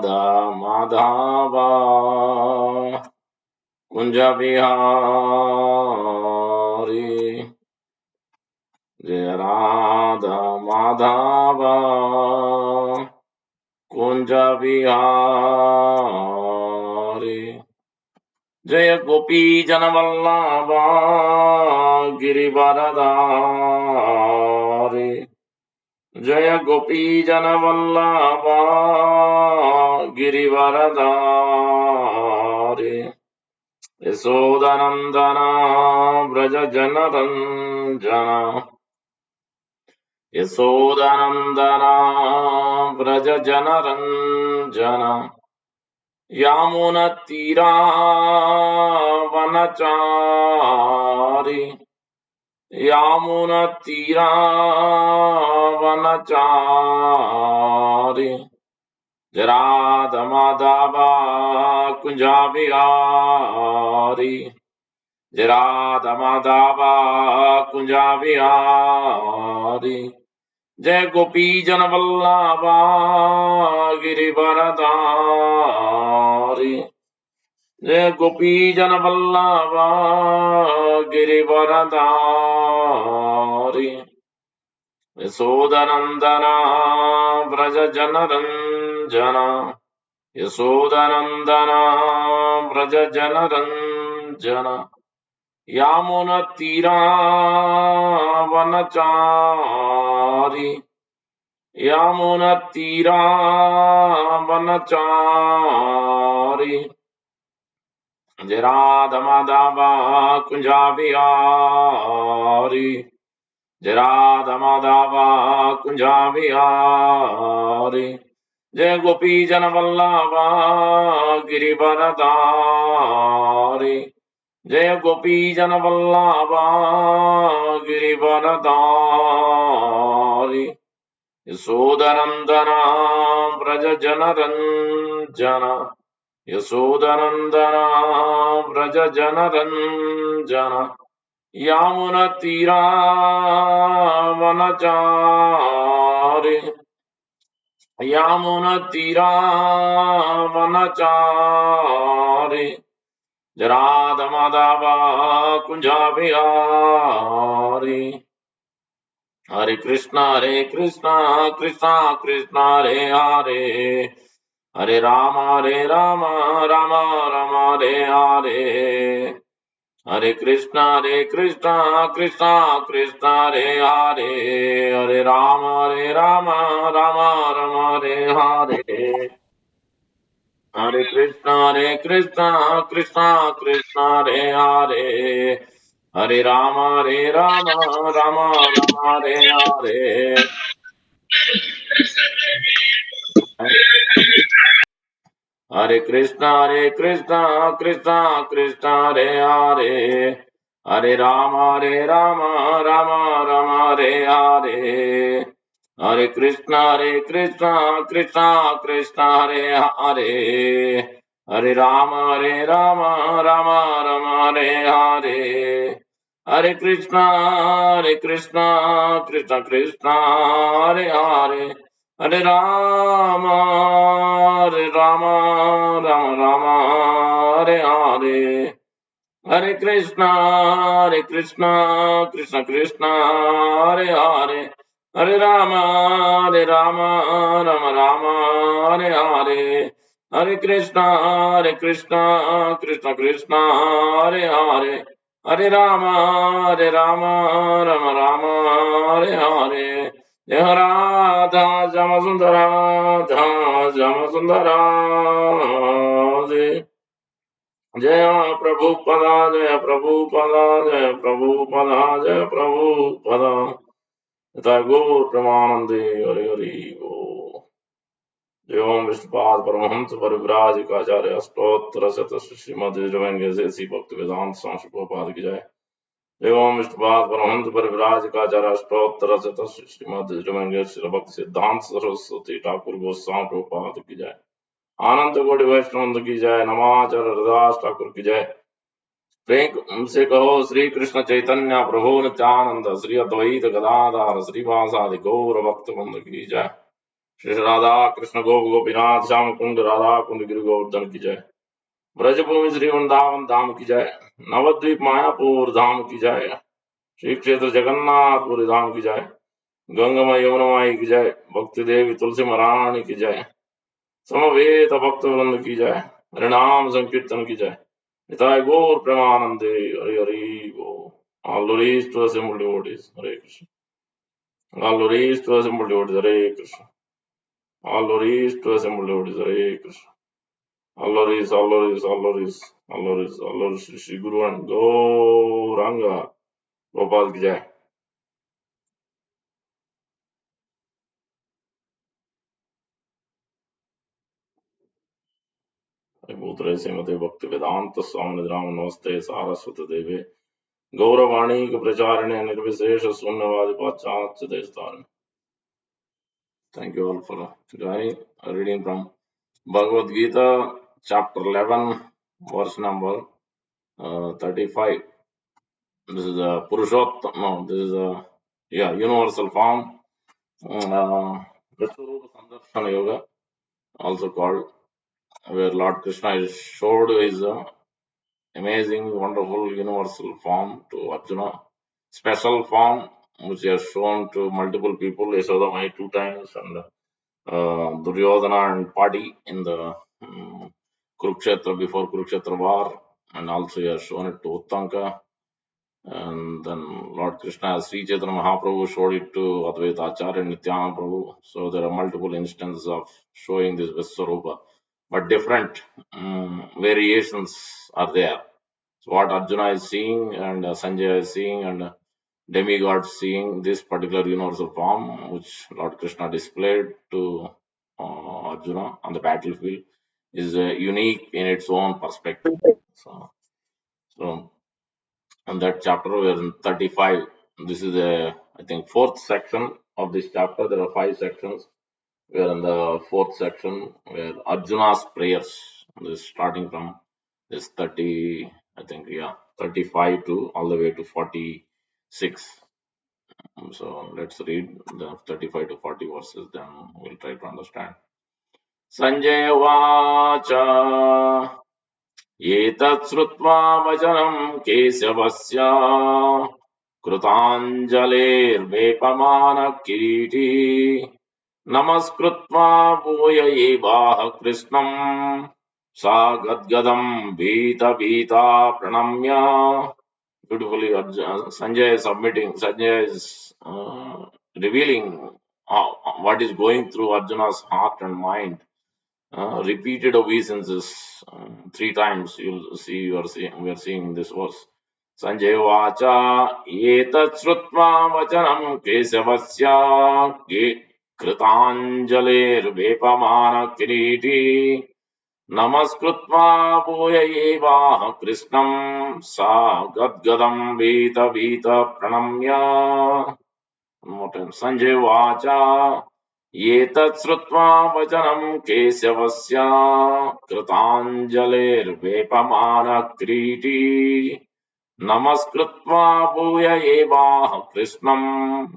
माधव कुंज बिहारी जय राधा माधव कुंज बिहारी जय गोपी जनवल्लभा गिरिवरधारी जय गोपी जनवल्लभा गिरिवरधारी यशोदनंदना व्रज जनरंजना यशोदनंदना व्रज जनरंजना यामुनतीरावनचारी यामुनतीरावनचारी राधमाधव कुंजा बिहारी राधमाधव कुंजा बिहारी जय गोपी जनवल्लभा गिरिवरधारी जय गोपी जनवल्लभा गिरिवरधारी यशोदनंदना व्रज जनरंजना यशोदनंदना व्रज जनरंजना यामुनतीरावनचारी यामुनतीरावनचारी जय राधमाधव कुंजा बिहारी जय राधमाधव कुंजा बिहारी जय गोपी जनवल्लभा गिरिवरधारी जय गोपी जनवल्लभा गिरिवरधारी यशोदनंदना व्रज जनरंजना यशोदनंदना व्रज जनरंजना यामुनतीरावनचारी यामुनतीरावनचारी राधमाधव कुंजा बिहारी हरे कृष्णा कृष्णा कृष्णा हरे हरे हरे राम राम राम हरे हरे हरे कृष्णा कृष्णा कृष्णा हरे हरे हरे राम राम राम हरे हरे हरे कृष्णा कृष्णा कृष्णा हरे हरे हरे राम राम राम हरे हरे हरे कृष्णा कृष्णा कृष्णा हरे हरे हरे राम राम राम हरे हरे हरे कृष्णा कृष्णा कृष्णा हरे हरे हरे राम राम हरे हरे हरे कृष्णा कृष्णा कृष्णा हरे हरे हरे राम राम राम हरे हरे हरे कृष्णा कृष्णा कृष्णा हरे हरे हरे राम राम राम हरे हरे हरे कृष्णा कृष्णा कृष्णा हरे हरे हरे राम राम राम हरे हरे जय राधा श्याम सुंदर राधा श्याम सुंदर जय प्रभुपदा जय प्रभुपदा जय प्रभुपदा जय प्रभुपदा तथा गौर प्रमानंदे हरि हरि गो जय ओम विष्णुपाद परमहंस परिव्राज काचार्य अष्टोत्तर शत श्रीमद जैसी भक्त वेदांत संशुपाद की जाए जय ओम विष्णुपाद परमहंस परिव्राज काचार्य अष्टोत्तर शत श्रीमद भक्त सिद्धांत सरस्वती ठाकुर गोस्वामी प्रभुपाद की जाए आनंद कोटि वैष्णव की जय नमाचार्य हरदास ठाकुर की जय प्रेम से कहो श्री कृष्ण चैतन्य प्रभु नित्यानंद श्री अद्वैत गदाधर श्रीवासादि गौर भक्त बंद की जय श्री राधा कृष्ण गोपीनाथ श्याम कुंड राधा कुंड गिरि गोवर्धन की जय। ब्रजभूमि श्री वृंदावन धाम की जय। नवद्वीप मायापुर धाम की जय। श्री क्षेत्र जगन्नाथपुरी धाम की जय। गंगमा यमुनामाई की जय। भक्ति देवी तुलसी महारानी की जय। समवेत भक्त वृंद की जय। हरिनाम संकीर्तन की जय। निताय गौर प्रेमानंदे हरि हरि गो। All glories to assembled devotees. Hare Krishna. All glories to assembled devotees. Hare Krishna. All glories to assembled devotees. Hare Krishna. All glories, all glories, all glories, all glories, all glories. Shri Guru and Gauranga. Gopal ki jai. Bhutare Srimate Bhakti Vedanta Swami Ram Namaste Saraswati Deve Gauravani Pracharine Nirvishesha Sunyavadi Pachanatya Destarine. Thank you all for joining. Reading from Bhagavad Gita, chapter 11, verse number 35. This is a Purushottam, no, this is a universal form. Vishwarupa Sandarsana Yoga, also called, where Lord Krishna is showed his amazing, wonderful, universal form to Arjuna. Special form which he has shown to multiple people, Yasodamai 2 times, and Duryodhana and Padi in the Kurukshetra, before Kurukshetra war, and also he has shown it to Uttanka. And then Lord Krishna, as Sri Chaitanya Mahaprabhu, showed it to Advaita Acharya and Nityananda Prabhu. So there are multiple instances of showing this Viswarupa, but different variations are there. So what Arjuna is seeing and Sanjaya is seeing and demigods seeing this particular universal form which Lord Krishna displayed to Arjuna on the battlefield is unique in its own perspective. So on that chapter, we are in 35. This is I think, fourth section of this chapter. There are 5 sections. We are in the fourth section where Arjuna's prayers. This is starting from this 30, I think, 35 to all the way to 46. So let's read the 35 to 40 verses, then we'll try to understand. Sanjay Vacha एतत् श्रुत्वा वचनं केशवस्य कृताञ्जलेर्वेपमानः किरीटी नमस्कृत्वा भूय एवाह कृष्णम् सा गद्गदम् भीता प्रणम्य. Beautifully, Sanjay is submitting, Sanjay is revealing what is going through Arjuna's heart and mind. Repeated obeisances 3 times. You'll see, we are seeing this verse. Sanjay Vacha Etat Shrutva Vachanam Kesavasya Kritanjalir Vepamana Kiriti Namaskritva Bhuya Eva Krishnam Sa Gadgadam Vita Pranamya. One more time. Sanjay Vacha एतत् श्रुत्वा वचनं केशवस्य कृताञ्जलेर्वेपमानः किरीटी नमस्कृत्वा भूय एवाह कृष्णं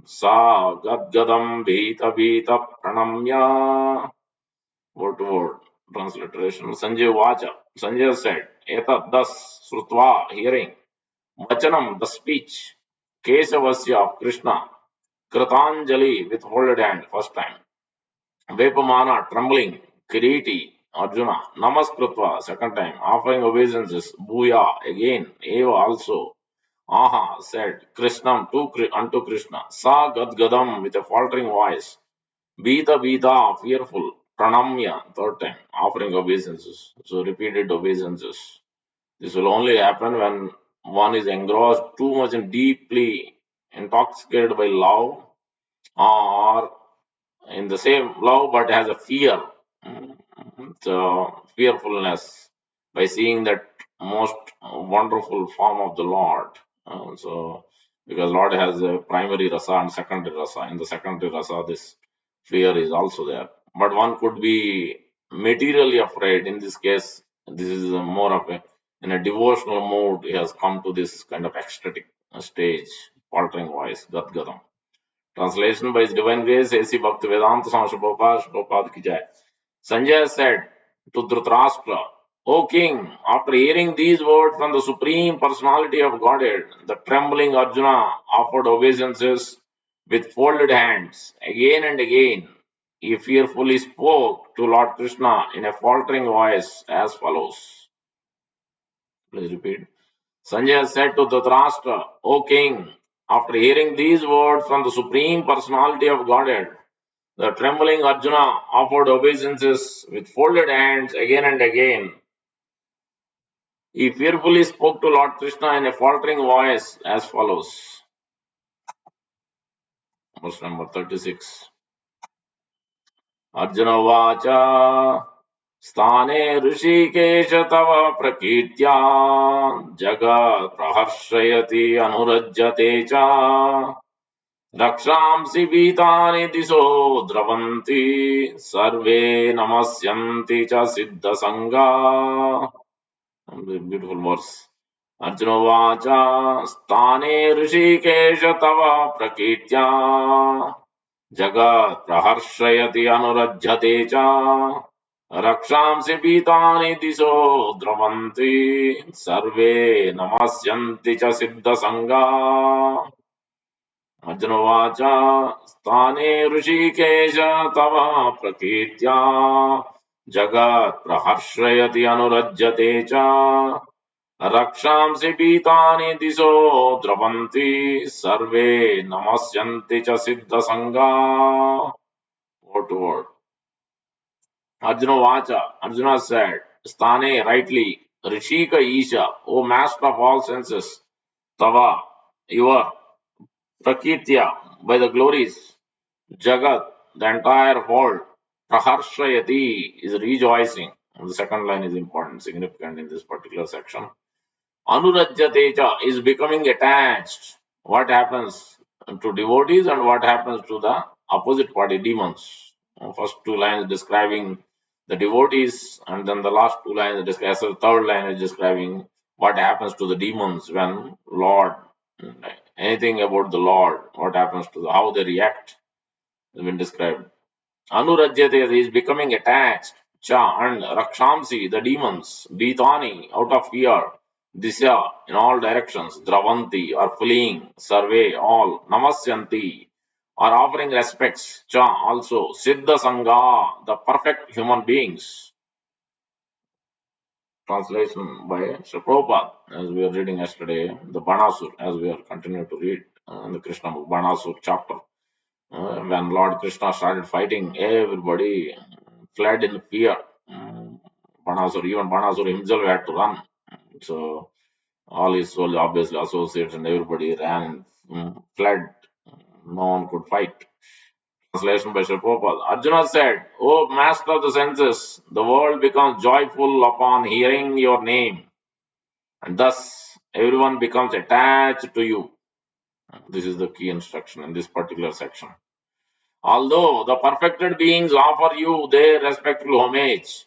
सा गद्गदं भीत प्रणम्य. Word to word transliteration. Sanjay Vacha. Sanjay said, Etat, thus, Srutva, hearing, Vachanam, the speech, Kesavasya of Krishna, Kritanjali, with folded hand, first time. Vepamana, trembling, Kiriti, Arjuna, Namaskritva, second time, offering obeisances, Bhuya, again, Eva also, Aha, said, Krishnam, unto Krishna, Sa Gadgadam, with a faltering voice, Bita, fearful, Pranamya, third time, offering obeisances. So repeated obeisances. This will only happen when one is engrossed too much and deeply intoxicated by love, or in the same love but has a fear, so fearfulness by seeing that most wonderful form of the Lord. So because Lord has a primary rasa and secondary rasa. In the secondary rasa, this fear is also there. But one could be materially afraid. In this case, this is more of a, in a devotional mood, he has come to this kind of ecstatic stage, faltering voice, Gadgadam. Translation by His Divine Grace, A.C. Bhaktivedanta Swami Prabhupada Ki Jai. Sanjay said to Dhritarashtra, O king, after hearing these words from the Supreme Personality of Godhead, the trembling Arjuna offered obeisances with folded hands. Again and again, he fearfully spoke to Lord Krishna in a faltering voice as follows. Please repeat. Sanjay said to Dhritarashtra, O king, after hearing these words from the Supreme Personality of Godhead, the trembling Arjuna offered obeisances with folded hands again and again. He fearfully spoke to Lord Krishna in a faltering voice as follows. Verse number 36. Arjuna Vacha Sthane Rishikesh Tava Prakirtya Jagat Praharshayati Anurajyate Cha Rakshamsi Vitani Diso Dravanti Sarve Namasyanti Cha Siddha Sangha. Beautiful verse. Arjuna Vacha Sthane Rishikesh Tava Prakirtya Jagat Praharshayati Anurajyate Cha Rakshamsi Pitani Diso Dravanti Sarve Namasyanti Cha Siddha Sangha. Arjuna Vacha Sthane Rishikesh Tava Prakirtya Jagat Praharshayati Anurajyate Cha Rakshamsi Pitani Diso Dravanti Sarve Namasyanti Cha Siddha Sangha. Word to word. Arjuna Vacha, Arjuna said, Sthane rightly, Rishika Isha, O master of all senses, Tava, your Prakirtya, by the glories, Jagat, the entire world, Praharshayati is rejoicing. The second line is important, significant in this particular section. Anurajyateja is becoming attached. What happens to devotees and what happens to the opposite party, demons. First two lines describing the devotees, and then the last two lines, as the third line is describing what happens to the demons when Lord, anything about the Lord, what happens to how they react has been described. Anurajyate is becoming attached. Cha and Rakshamsi, the demons, Beetani, out of fear. Disya, in all directions. Dravanti, are fleeing. Sarve, all. Namasyanti, are offering respects. Cha, also. Siddha Sangha, the perfect human beings. Translation by Sri Prabhupada, as we were reading yesterday, the Banasur, as we are continuing to read in the Krishna book, Banasur chapter. When Lord Krishna started fighting, everybody fled in fear. Even Banasur himself had to run. So all his soldiers, obviously associates and everybody ran and fled. No one could fight. Translation by Sri Prabhupada. Arjuna said, O master of the senses, the world becomes joyful upon hearing your name, and thus everyone becomes attached to you. This is the key instruction in this particular section. Although the perfected beings offer you their respectful homage,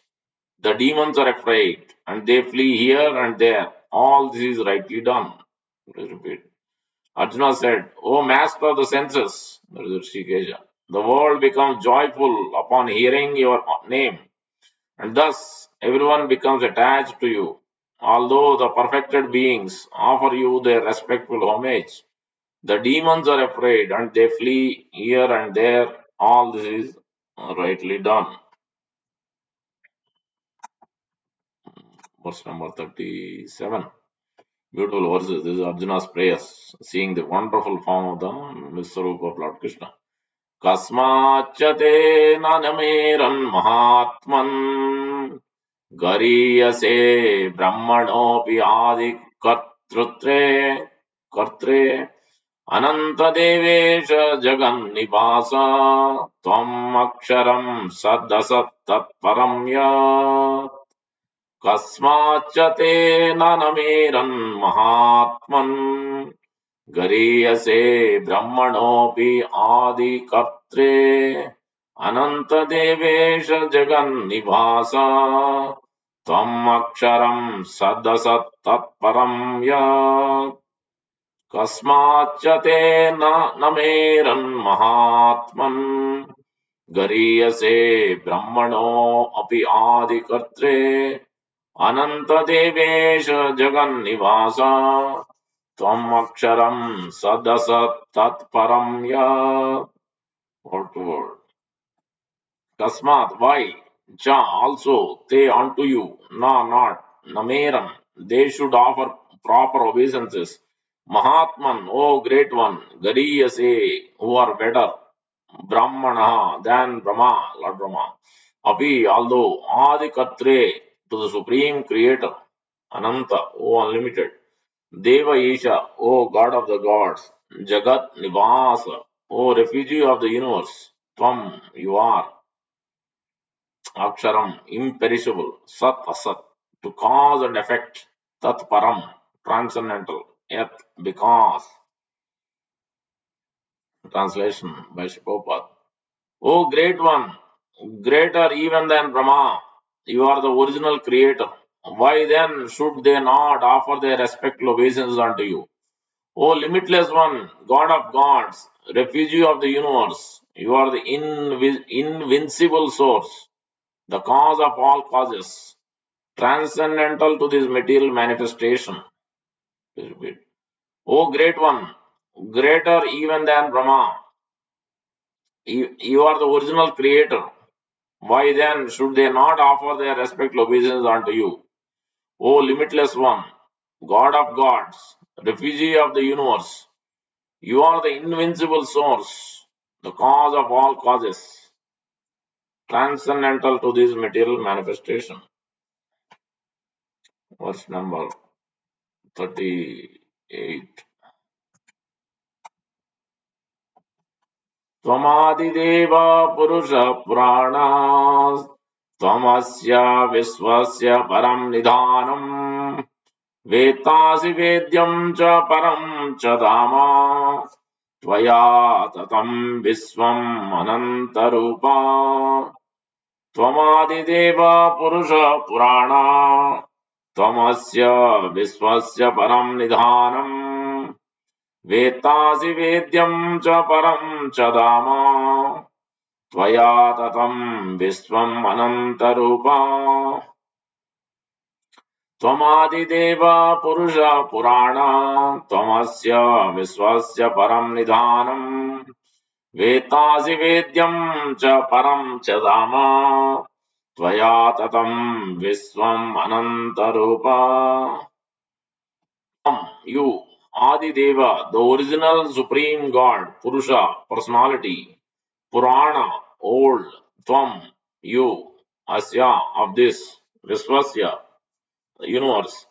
the demons are afraid and they flee here and there. All this is rightly done. Please repeat. Arjuna said, O master of the senses, that is Rishikesh, the world becomes joyful upon hearing your name, and thus everyone becomes attached to you. Although the perfected beings offer you their respectful homage, the demons are afraid and they flee here and there. All this is rightly done. Verse number 37. Beautiful verses. This is Arjuna's prayers, seeing the wonderful form of the Visvarupa of Lord Krishna. Kasmachate nanameran mahatman gariyase brahmanopi adi kartre Ananta Devesha Jagan Nivasa Tvam Aksharam Saddasat Tatparamya Kasmachate Nanamiran Mahatman Gariyase Brahmanopi Adi Katre Ananta Devesha Jagan Nivasa Tvam Aksharam Saddasat Tatparamya. कस्माच्च ते न मेरन्महात्मन् गरीयसे ब्रह्मणो अपि आदिकर्त्रे अनन्तदेवेश जगन्निवास त्वम् अक्षरम् सदसत् तत्परम् यत्. Word to word. Kasmat, why? Cha, also, te unto you, na, not, nameram, they should offer proper obeisances. Mahatman, O great one, Gariyase, who are better, Brahmana than Brahma, Lord Brahma. Api, although, Adi Katre, to the Supreme Creator, Ananta, O unlimited, Deva Isha, O God of the gods, Jagat Nivasa, O refugee of the universe, Tvam, you are. Aksharam, imperishable, Sat Asat, to cause and effect, Tat Param, transcendental, Yat, because. Translation by Shipopad. O great one, greater even than Brahma, you are the original creator. Why then should they not offer their respectful obeisance unto you? O limitless one, God of gods, refugee of the universe, you are the invincible source, the cause of all causes, transcendental to this material manifestation. Please repeat. O great one, greater even than Brahma, you are the original creator. Why then should they not offer their respectful obeisance unto you? O limitless one, God of gods, refugee of the universe, you are the invincible source, the cause of all causes, transcendental to this material manifestation. Verse number 38. त्वमादिदेव पुरुष पुराणास् त्वमस्य विश्वस्य परं निधानम् वेत्तासि वेद्यं च परं च धाम त्वया ततं विश्वम् अनन्तरूपा त्वमादिदेव पुरुष पुराण त्वमस्य विश्वस्य परं निधानम् वेत्तासि वेद्यं च परं च धाम त्वया ततं विश्वम् अनन्तरूपा त्वमादिदेव पुरुष पुराण त्वमस्य विश्वस्य परं निधानम् वेत्तासि वेद्यं च परं च धाम त्वया ततं विश्वम् अनन्तरूपा. You, Adideva, the original supreme God, Purusha, personality, Purana, old, Tvam, you, Asya, of this, Viswasya, the universe,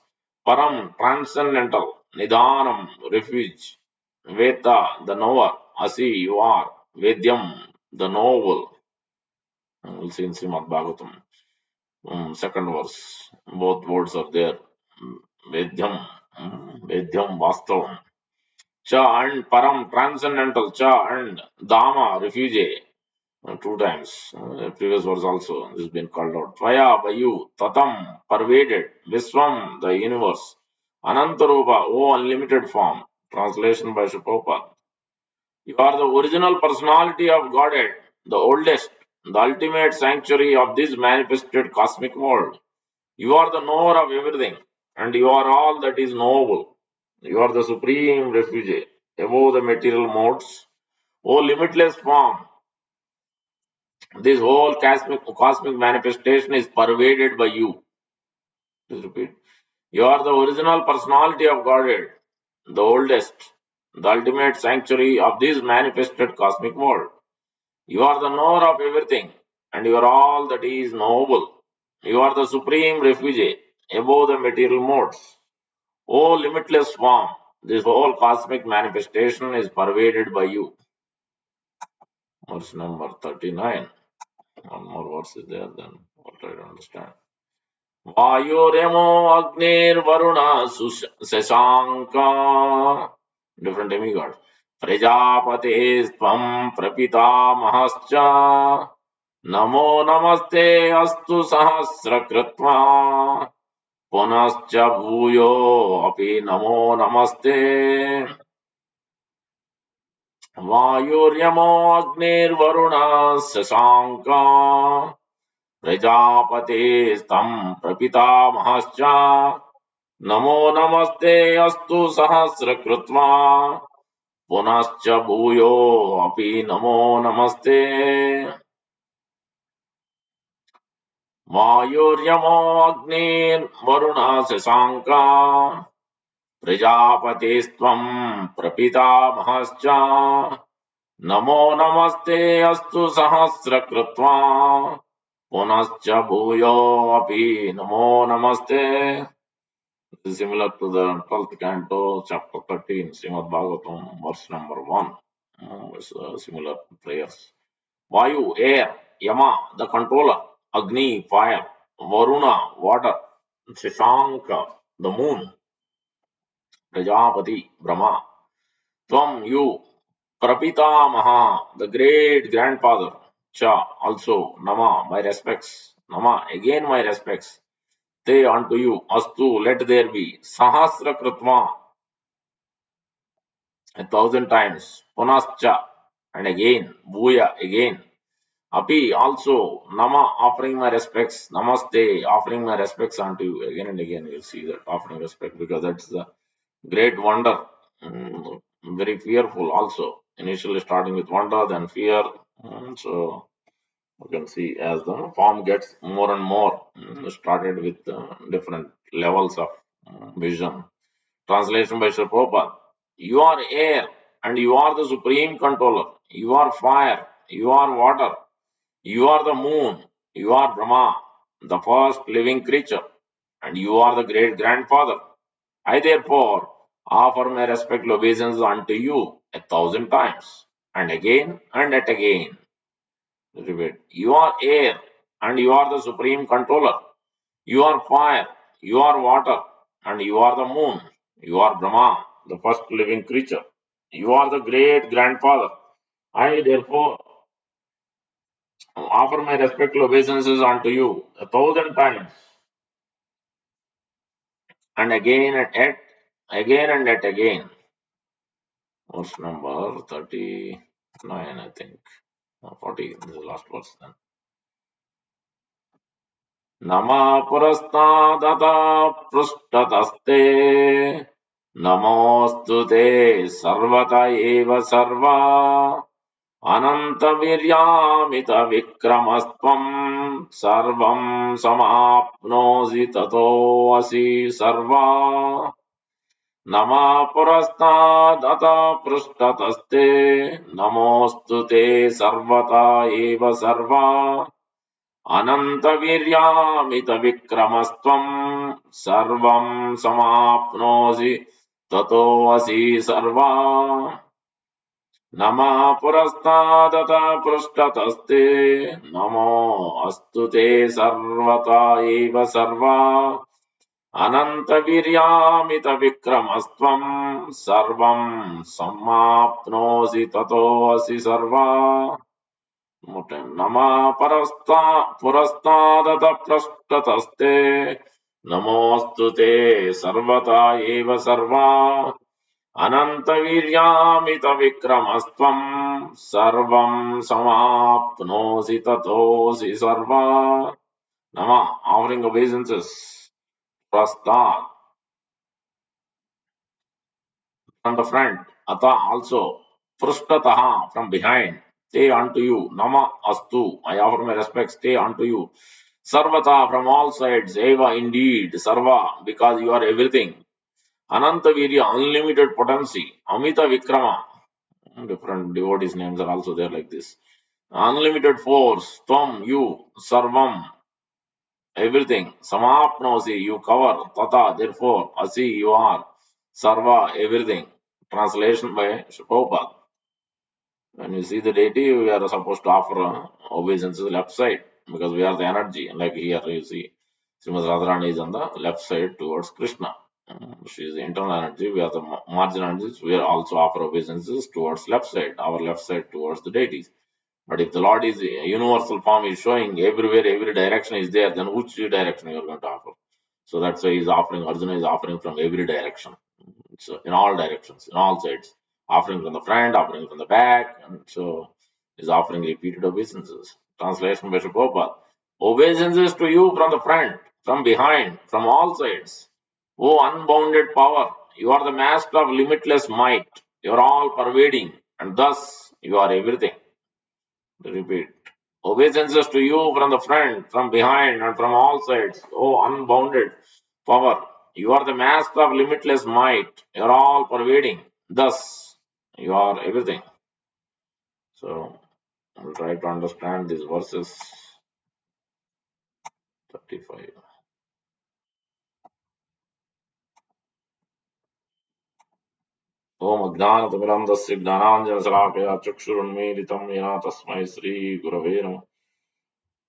Param, transcendental, Nidhanam, refuge, Veta, the knower, Asi, you are, Vedyam, the noble. We'll see in Srimad Bhagavatam, second verse. Both words are there. Vedyam, Vedyam, Vastavam. Cha and Param, transcendental, Cha and Dama, refugee. Two times. Previous verse also this has been called out. Tvaya, by you, Tatam, pervaded, Viswam, the universe, Anantarupa, O unlimited form. Translation by Prabhupada. You are the original personality of Godhead, the oldest, the ultimate sanctuary of this manifested cosmic world. You are the knower of everything, and you are all that is knowable. You are the supreme refugee above the material modes. O limitless form, this whole cosmic manifestation is pervaded by you. Please repeat. You are the original personality of Godhead, the oldest, the ultimate sanctuary of this manifested cosmic world. You are the knower of everything, and you are all that is knowable. You are the supreme refugee above the material modes. O limitless form, this whole cosmic manifestation is pervaded by you. Verse number 39. One more verse is there, then we'll try to understand. Vayuremo Agnir Varuna Sashanka. Different demigods. Prajapatis Tvam Prapita Namo Namaste Astu Sahasra Kritva Punascha Bhuyo Api Namo Namaste. वायुर्यमो अग्निर्वरुणः शशाङ्का प्रजापतेस्तं प्रपितामहश्च नमो नमस्ते अस्तु सहस्रकृत्वा पुनश्च भूयो अपि नमो नमस्ते वायुर्यमो अग्निर्वरुणः शशाङ्का प्रजापतेस्त्वं प्रपितामहश्च नमो नमस्ते अस्तु सहस्रकृत्वा पुनश्च भूयो अपि नमो नमस्ते. This is similar to the 12th canto, chapter 13, Srimad Bhagavatam, verse number 1. It's similar prayers. Vayu, air; Yama, the controller; Agni, fire; Varuna, water; Shashanka, the moon; Prajapati, Brahma; Tvam, you; Prapitamaha, the great grandfather; Cha, also; Nama, my respects; Nama, again my respects; Te, unto you; Astu, let there be; Sahasra Kritva, 1,000 times; Punascha, and again; Bhuya, again; Api, also; Nama, offering my respects; Namaste, offering my respects unto you. Again and again you'll see that offering respect, because that's the great wonder. Very fearful also. Initially starting with wonder, then fear. So you can see as the form gets more and more, started with different levels of vision. Translation by Sri Prabhupada. You are air and you are the supreme controller. You are fire. You are water. You are the moon. You are Brahma, the first living creature. And you are the great grandfather. I therefore offer my respectful obeisance unto you 1,000 times. And again and yet again. Repeat. You are air and you are the supreme controller. You are fire, you are water, and you are the moon. You are Brahma, the first living creature. You are the great grandfather. I therefore offer my respectful obeisances unto you 1,000 times, and again and yet again. Verse number 39, I think. 40, this is the last verse then. Nama purastadata prushtataste नमोऽस्तु ते सर्वत एव सर्वा अनन्तवीर्यामितविक्रमस्त्वं सर्वं समाप्नोषि ततोऽसि सर्वा नमः पुरस्तादत पृष्ठतस्ते नमोऽस्तु ते सर्वत एव सर्वा अनन्तवीर्यामितविक्रमस्त्वं सर्वं समाप्नोषि ततोऽसि सर्वा नमः पुरस्तादत पृष्ठतस्ते नमो अस्तु ते सर्वता एव सर्वा अनन्तवीर्यामितविक्रमस्त्वं सर्वं समाप्नोषि ततोऽसि सर्वा नमः पुरस्तादत पृष्ठतस्ते नमोऽस्तु ते सर्वता एव सर्वा अनन्तवीर्यामितविक्रमस्त्वं सर्वं समाप्नोषि ततोऽसि सर्वा नमः offering obeisances prastat from the front ata also prushtataha from behind te unto you nama astu I offer my respects te unto you sarvata from all sides eva indeed sarva because you are everything anantavirya unlimited potency amita vikrama different devotees names are also there like this unlimited force tvam you sarvam everything samapnosi you cover tata therefore asi you are sarva everything. Translation by Prabhupada. When you see the deity, we are supposed to offer obeisance to the left side because we are the energy. Like here, you see, Srimad Radharani is on the left side towards Krishna. She is the internal energy. We are the marginal energies. We are also offer obeisances towards left side. Our left side towards the deities. But if the Lord is universal form is showing everywhere, every direction is there, then which direction you are going to offer? So that's why he's offering. Arjuna is offering from every direction. So in all directions, in all sides. offering from the front, offering from the back, and so is offering repeated obeisances. Translation by Sri Prabhupada. Obeisances to you from the front, from behind, from all sides. O unbounded power, you are the master of limitless might. You are all pervading, and thus you are everything. Repeat. Obeisances to you from the front, from behind, and from all sides. O unbounded power, you are the master of limitless might. You are all pervading. Thus, you are everything. So, we'll try to understand these verses 35. ओम अज्ञानतिमिरन्धस्य ज्ञानाञ्जनशलाकया चक्षुरुन्मीलितं येन तस्मै श्रीगुरवे नमः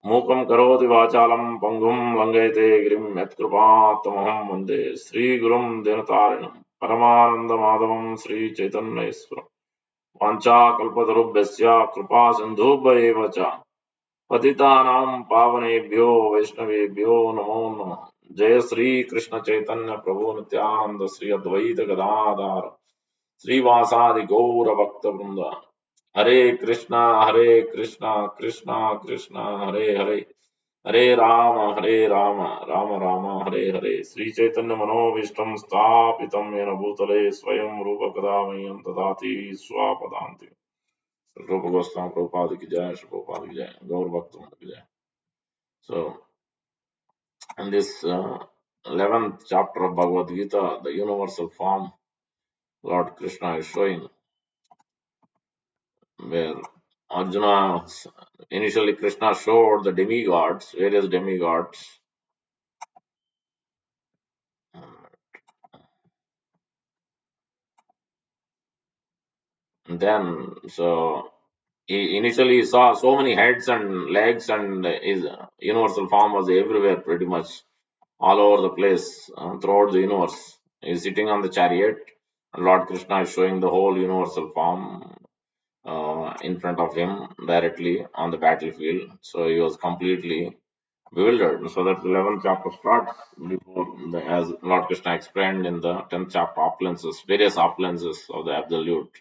मूकं करोति वाचालं पङ्गुं लङ्घयते गिरिं यत्कृपात्तमहं वन्दे श्रीगुरुं दीनतारिणं परमानन्दमाधवं श्रीचैतन्येश्वरं वाञ्छाकल्पतरुभ्यश्च कृपासिन्धुभ्य एव च पतितानां पावनेभ्यो वैष्णवेभ्यो नमो नमः जय श्री कृष्ण चैतन्य प्रभु नित्यानंद श्री अद्वैत गदाधर श्रीवासादि गौर भक्त वृंद हरे कृष्णा कृष्णा कृष्णा हरे हरे हरे राम राम राम हरे हरे श्री चैतन्य मनोभीष्टं स्थापितं येन भूतले स्वयं रूप कदा मह्यं ददाति स्वापदान्ति रूप गोस्वामी प्रभुपाद की जय श्री प्रभुपाद की जय गौर भक्त वृंद की जय So in this 11th chapter of Bhagavad Gita, the universal form Lord Krishna is showing, where Arjuna, initially Krishna showed the demigods, various demigods. And then, so he initially saw so many heads and legs, and his universal form was everywhere, pretty much all over the place, throughout the universe. He is sitting on the chariot, and Lord Krishna is showing the whole universal form in front of him directly on the battlefield. So he was completely bewildered. So that 11th chapter starts before, as Lord Krishna explained in the 10th chapter, opulences, various opulences of the absolute.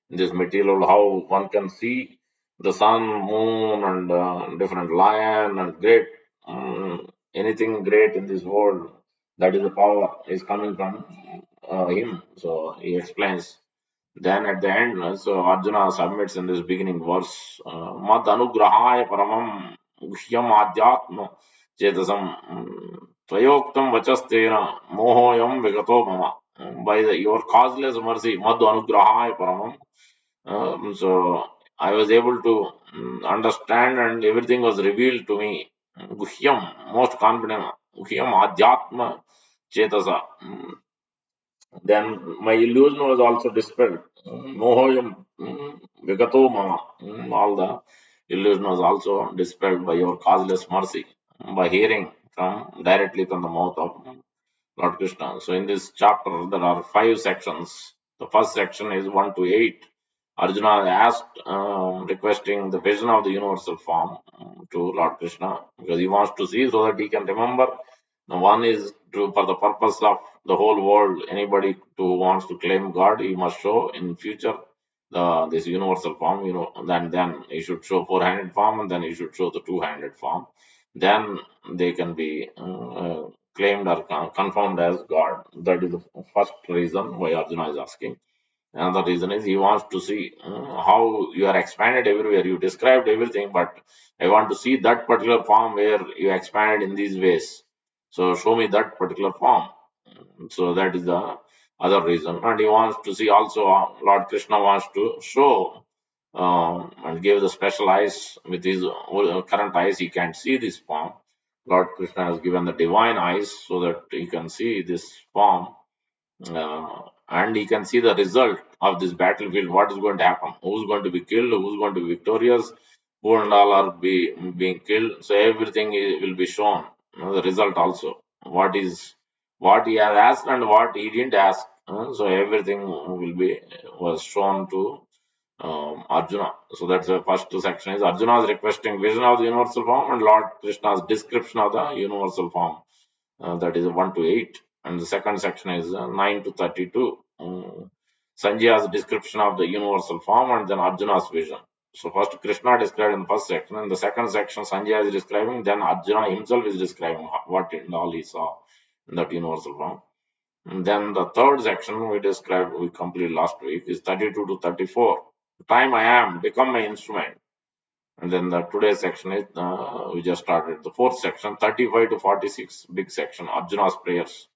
In this material, how one can see the sun, moon, and different lion and great, anything great in this world. That is the power is coming from him. So he explains. Then at the end, so Arjuna submits in this beginning verse, Mad anugrahaya paramam guhyam adhyatma chetasam tvayoktam vachastena mohoyam vigato mama. By your causeless mercy, Mad anugrahaya paramam. So I was able to understand, and everything was revealed to me. Guhyam, most confident. Guhyam adhyatma chetasa. Then my illusion was also dispelled. Mohoyam vigato mama. All the illusion was also dispelled by your causeless mercy, by hearing from directly from the mouth of Lord Krishna. So in this chapter there are 5 sections. The first section is 1 to 8. Arjuna asked, requesting the vision of the universal form to Lord Krishna, because he wants to see so that he can remember. Now, one is to, for the purpose of the whole world. Anybody who wants to claim God, he must show in future this universal form. Then he should show four-handed form, and then he should show the two-handed form. Then they can be claimed or confirmed as God. That is the first reason why Arjuna is asking. Another reason is he wants to see how you are expanded everywhere. You described everything, but I want to see that particular form where you expanded in these ways. So show me that particular form. So that is the other reason. And he wants to see also, Lord Krishna wants to show and give the special eyes. With his current eyes, he can't see this form. Lord Krishna has given the divine eyes so that he can see this form, and he can see the result of this battlefield, what is going to happen, who's going to be killed, who's going to be victorious, who and all are being killed. So everything will be shown, the result also, what he has asked and what he didn't ask. So everything will be was shown to Arjuna. So that's the first section is Arjuna's requesting vision of the universal form, and Lord Krishna's description of the universal form. That is 1 to 8. And the second section is 9 to 32. Sanjaya's description of the universal form, and then Arjuna's vision. So first Krishna described in the first section. In the second section, Sanjaya is describing. Then Arjuna himself is describing what all he saw in that universal form. And then the third section we completed last week is 32 to 34. Time I am, become my instrument. And then the today's section is we just started the fourth section, 35 to 46, big section, Arjuna's prayers.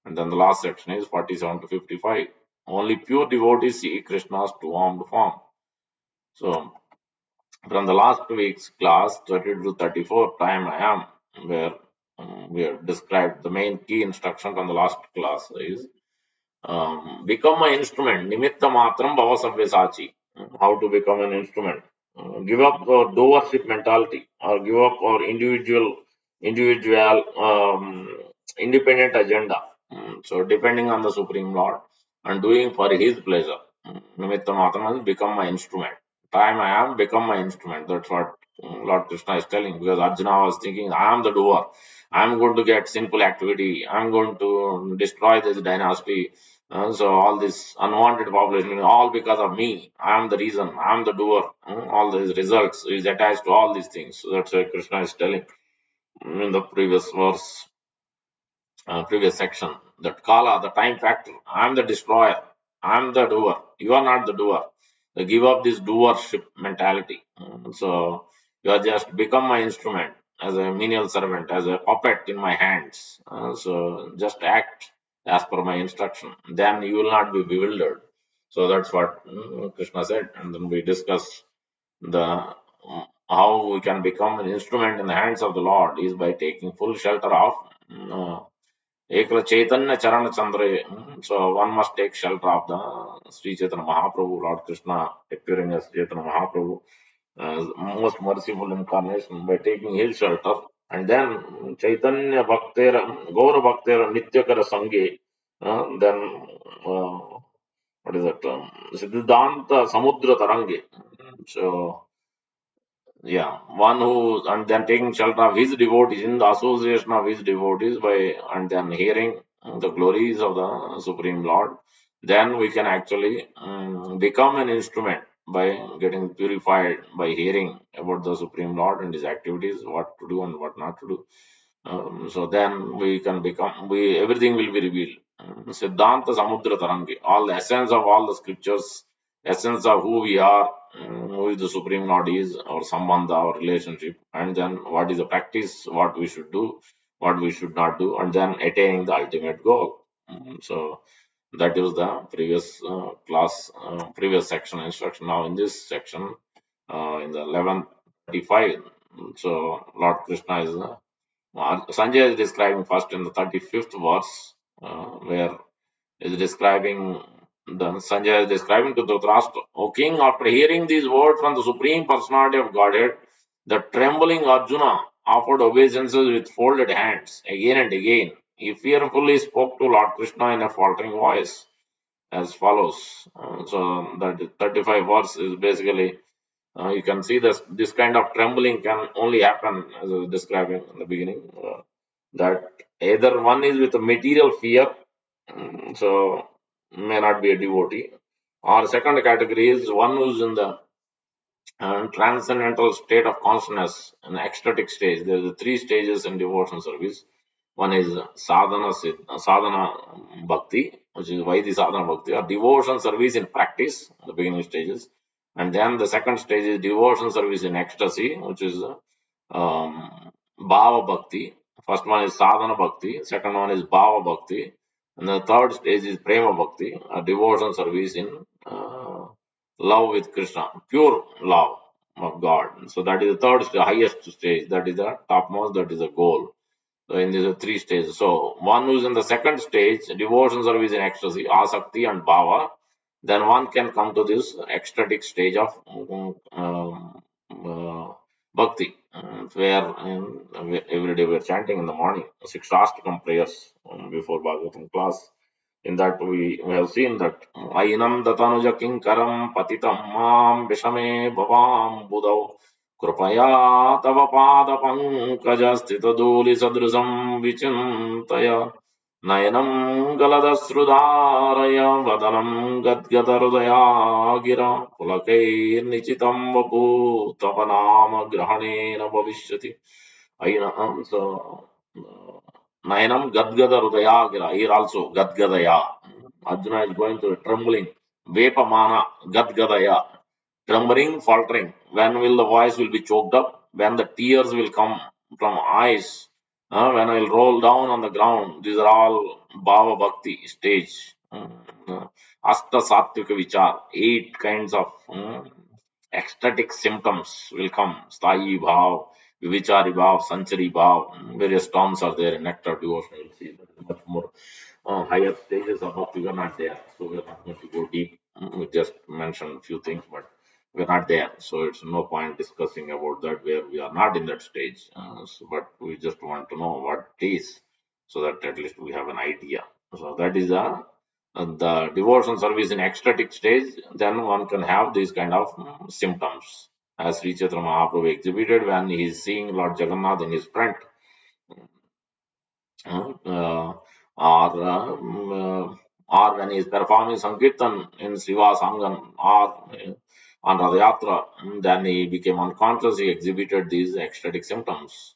And then the last section is 47 to 55. Only pure devotees see Krishna's two-armed form. So from the last week's class, 30 to 34, time I am, where we have described the main key instruction from the last class is become an instrument. Nimitta matram bhava sabyasachi. How to become an instrument. Give up doership mentality or give up our individual independent agenda. So depending on the Supreme Lord and doing for His pleasure. Nimitta matram means become my instrument. Time I am, become my instrument. That's what Lord Krishna is telling, because Arjuna was thinking, I am the doer. I am going to get sinful activity. I am going to destroy this dynasty. So all this unwanted population, all because of me. I am the reason. I am the doer. All these results is attached to all these things. So that's what Krishna is telling in the previous verse, previous section. That Kala, the time factor. I am the destroyer. I am the doer. You are not the doer. They give up this doership mentality. So you are just become my instrument as a menial servant, as a puppet in my hands. So just act as per my instruction. Then you will not be bewildered. So that's what Krishna said. And then we discuss the how we can become an instrument in the hands of the Lord is by taking full shelter of uh, Ekla Chaitanya Charana Chandra. So one must take shelter of the Sri Chaitanya Mahaprabhu, Lord Krishna appearing as Chaitanya Mahaprabhu, most merciful incarnation, by taking his shelter. And then Chaitanya Bhaktera, Gaura Bhaktera Nityakara Sange, then what is that? Siddhanta Samudra Tarange. So yeah, one who and then taking shelter of his devotees in the association of his devotees by and then hearing the glories of the Supreme Lord, then we can actually become an instrument by getting purified by hearing about the Supreme Lord and his activities, what to do and what not to do. So then we can become we everything will be revealed. Siddhanta Samudra Tarangi, all the essence of all the scriptures, essence of who we are, who is the Supreme Lord is, our sambandha, our relationship, and then what is the practice, what we should do, what we should not do, and then attaining the ultimate goal. So that is the previous class, previous section instruction. Now in this section, in the 11:35, so Lord Krishna is Sanjay is describing first in the 35th verse, where is describing the Sanjay is describing to Dhritarashtra, O king, after hearing these words from the Supreme Personality of Godhead, the trembling Arjuna offered obeisances with folded hands again and again. He fearfully spoke to Lord Krishna in a faltering voice as follows. So that 35 verse is basically you can see this kind of trembling can only happen as I was describing in the beginning. That either one is with a material fear, so may not be a devotee, or second category is one who's in the transcendental state of consciousness, an ecstatic stage. There are three stages in devotional service. One is sadhana bhakti, which is Vaidhi sadhana bhakti, or devotion service in practice, the beginning stages. And then the second stage is devotion service in ecstasy, which is bhava bhakti. First one is sadhana bhakti, second one is bhava bhakti, and the third stage is prema bhakti, a devotion service in love with Krishna, pure love of God. So that is the third, highest stage. That is the topmost. That is the goal. So in these three stages. So one who is in the second stage, devotion service in ecstasy, asakti and bhava, then one can come to this ecstatic stage of bhakti, where every day we are chanting in the morning, six Ashtakam prayers before Bhagavatam class. In that we have seen that Ainam Datanuja Kinkaram Patitam Mam Vishame Bhavam Budau Krupaya Tava Pada Pankajastita Duli Sadrusam Vichintaya नयनं गलदश्रुधारय वदनं गद्गदहृदया गिरा पुलकैर्निचितं वपु तव नाम ग्रहणेन भविष्यति. So, Nayanam Gadgada Hridaya Gira. Here also Gadgadaya. Arjuna is going through trembling. Vepamana Gadgadaya. Trembling, faltering. When will the voice will be choked up? When the tears will come from eyes? When I will roll down on the ground? These are all Bhava Bhakti stage. Asta Sattvika Vichar. 8 kinds of ecstatic symptoms will come. Sthayi Bhav, Vivichari Bhav, Sanchari Bhav. Various terms are there in Nectar Devotion. You'll see that much more higher stages of bhakti we are not there. So we are not going to go deep. We just mentioned a few things, but we're not there. So it's no point discussing about that where we are not in that stage. But we just want to know what it is so that at least we have an idea. So that is the devotion service in ecstatic stage. Then one can have these kind of symptoms. As Sri Chaitanya Mahaprabhu exhibited when he is seeing Lord Jagannath in his front, uh, or when he is performing Sankirtan in Siva Sangam or on Radha then he became unconscious, he exhibited these ecstatic symptoms.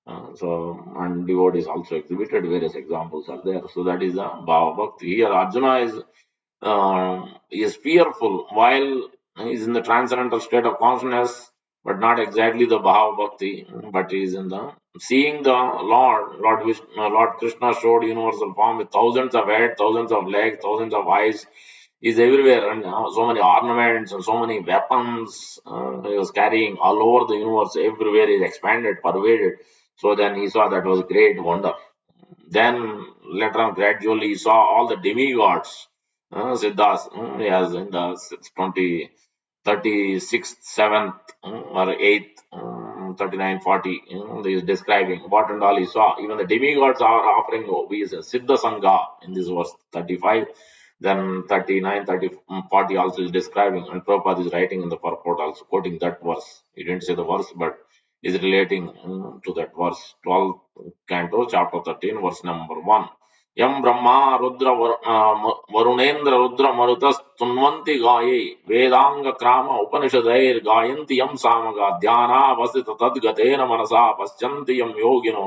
And devotees also exhibited various examples are there. So that is the Bhava Bhakti. Here Arjuna is fearful while he is in the transcendental state of consciousness, but not exactly the Bhava Bhakti, but he is in the seeing the Lord Vishnu, Lord Krishna showed universal form with thousands of heads, thousands of legs, thousands of eyes. Is everywhere, and so many ornaments and so many weapons he was carrying all over the universe. Everywhere is expanded, pervaded. So then he saw that was great wonder. Then later on, gradually he saw all the demigods. Siddhas, yes, in the 20, 36th, 7th, or 8th, 39, 40, he is describing what and all he saw. Even the demigods are offering obeisance. Siddha Sangha in this verse 35, then 39, 30, 40 also is describing. And Prabhupada is writing in the purport also, quoting that verse. He didn't say the verse, but is relating to that verse. 12th canto, chapter 13, verse number 1. यम ब्रह्मा रुद्र वरुणेन्द्र रुद्र मरुतस्तुन्वन्ति गाये Vedang cram उपनिषदैर् गायन्ति यम सामगा ध्यानावसित तद्गतेन मनसा पश्यन्ति यम योगिनो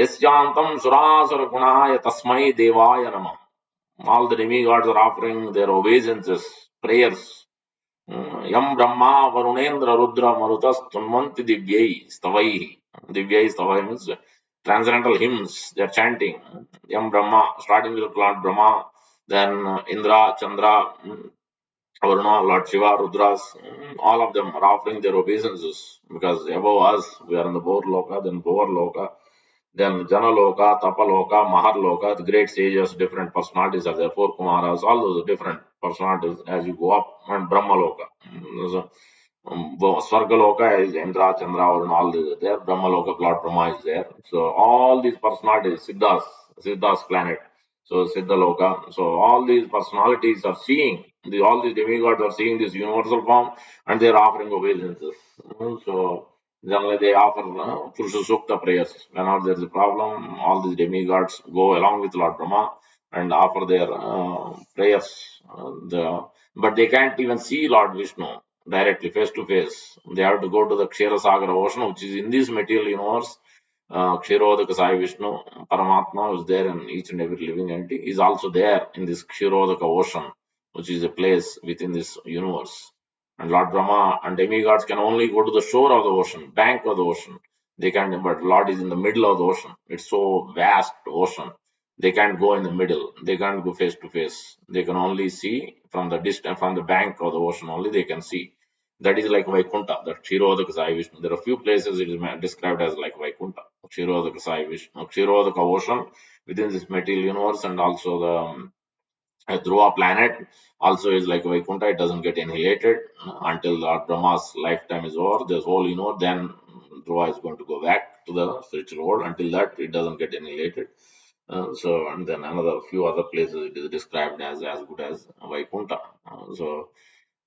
यस्यान्तं सुरासुर गुणाय तस्मै देवाय नमः. All the demigods are offering their obeisances, prayers. Yam Brahma Varunendra Rudra Marutas Tunmanti Divyai Stavai. Divyai Stavai means transcendental hymns they are chanting. Yam Brahma, starting with Lord Brahma, then Indra, Chandra, Varuna, Lord Shiva, Rudras, all of them are offering their obeisances because above us we are in the Bhor Loka, then Bhor Loka, then Janaloka, Tapaloka, Maharloka, the great sages, different personalities are there, four Kumaras, all those different personalities as you go up, and Brahmaloka. So, Swargaloka is Indra, Chandra, and all these are there. Brahmaloka, Lord Brahma is there. So all these personalities, Siddha's planet. So Siddhaloka. So all these personalities are seeing, all these demigods are seeing this universal form and they are offering obeisances. So generally, they offer Purusha Sukta prayers. Whenever there is a problem, all these demigods go along with Lord Brahma and offer their prayers. But they can't even see Lord Vishnu directly, face to face. They have to go to the Kshira Sagara ocean, which is in this material universe. Kshirodaka Sai Vishnu, Paramatma is there in each and every living entity, is also there in this Kshirodaka ocean, which is a place within this universe. And Lord Brahma and demigods can only go to the shore of the ocean, bank of the ocean. They can, but Lord is in the middle of the ocean. It's so vast ocean. They can't go in the middle. They can't go face to face. They can only see from the distance, from the bank of the ocean. Only they can see. That is like Vaikuntha, the Kshirodaka Sai Vishnu. There are few places it is described as like Vaikuntha, Kshirodaka Sai Vishnu, Kshirodaka ocean within this material universe, and also the Dhruva planet also is like Vaikuntha. It doesn't get annihilated until Lord Brahma's lifetime is over. This whole, then Dhruva is going to go back to the spiritual world. Until that, it doesn't get annihilated. And then another few other places it is described as good as Vaikuntha.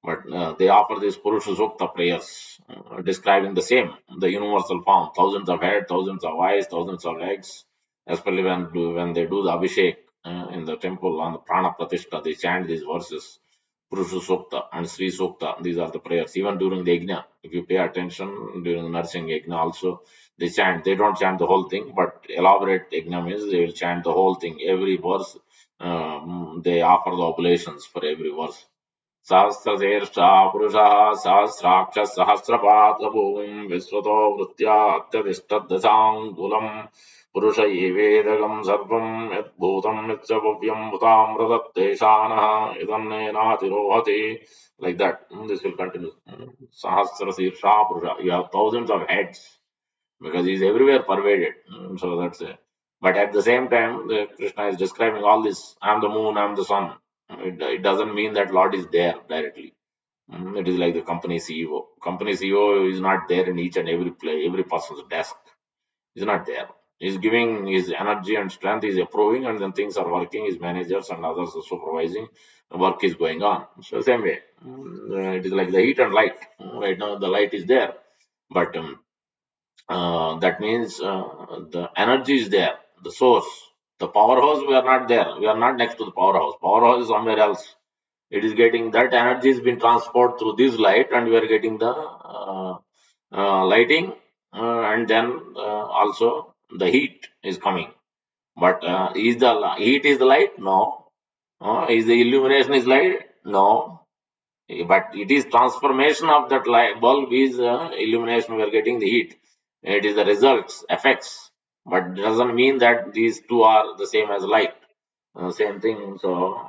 But they offer these Purusha Sukta prayers describing the same, the universal form, thousands of heads, thousands of eyes, thousands of legs, especially when they do the Abhishek in the temple on the Prana Pratishtha, they chant these verses, Purusha Sukta and Sri Sukta. These are the prayers. Even during the Yajna, if you pay attention during the nursing Yajna also, they chant. They don't chant the whole thing, but elaborate Yajna means they will chant the whole thing. Every verse, they offer the oblations for every verse. सहस्रशीर्षा पुरुषः सहस्राक्षः सहस्रपादभूमिम् विश्वतो वृत्त्या अत्यतिष्ठद्दशाङ्गुलम् पुरुष एवेदगम् सर्वम् यद्भूतम् यच्च भुतामृतत्तेषानः इदन्नेनातिरोहति. Like that. This will continue. Sahasra Sirsha Purusha. You have thousands of heads because he is everywhere pervaded. So that's it. But at the same time, Krishna is describing all this. I am the moon, I am the sun. It doesn't mean that Lord is there directly. It is like the company CEO. Company CEO is not there in each and every play, every person's desk. He's not there. He's giving his energy and strength, he's approving, and then things are working. His managers and others are supervising. The work is going on. So same way, it is like the heat and light. Right now, the light is there, but that means the energy is there, the source. The powerhouse, we are not there. We are not next to the powerhouse. Powerhouse is somewhere else. It is getting that energy is being transported through this light, and we are getting the lighting, and then also the heat is coming. But is the heat is the light? No. Is the illumination is light? No. But it is transformation of that light bulb is illumination. We are getting the heat. It is the results, effects. But doesn't mean that these two are the same as light. Same thing. So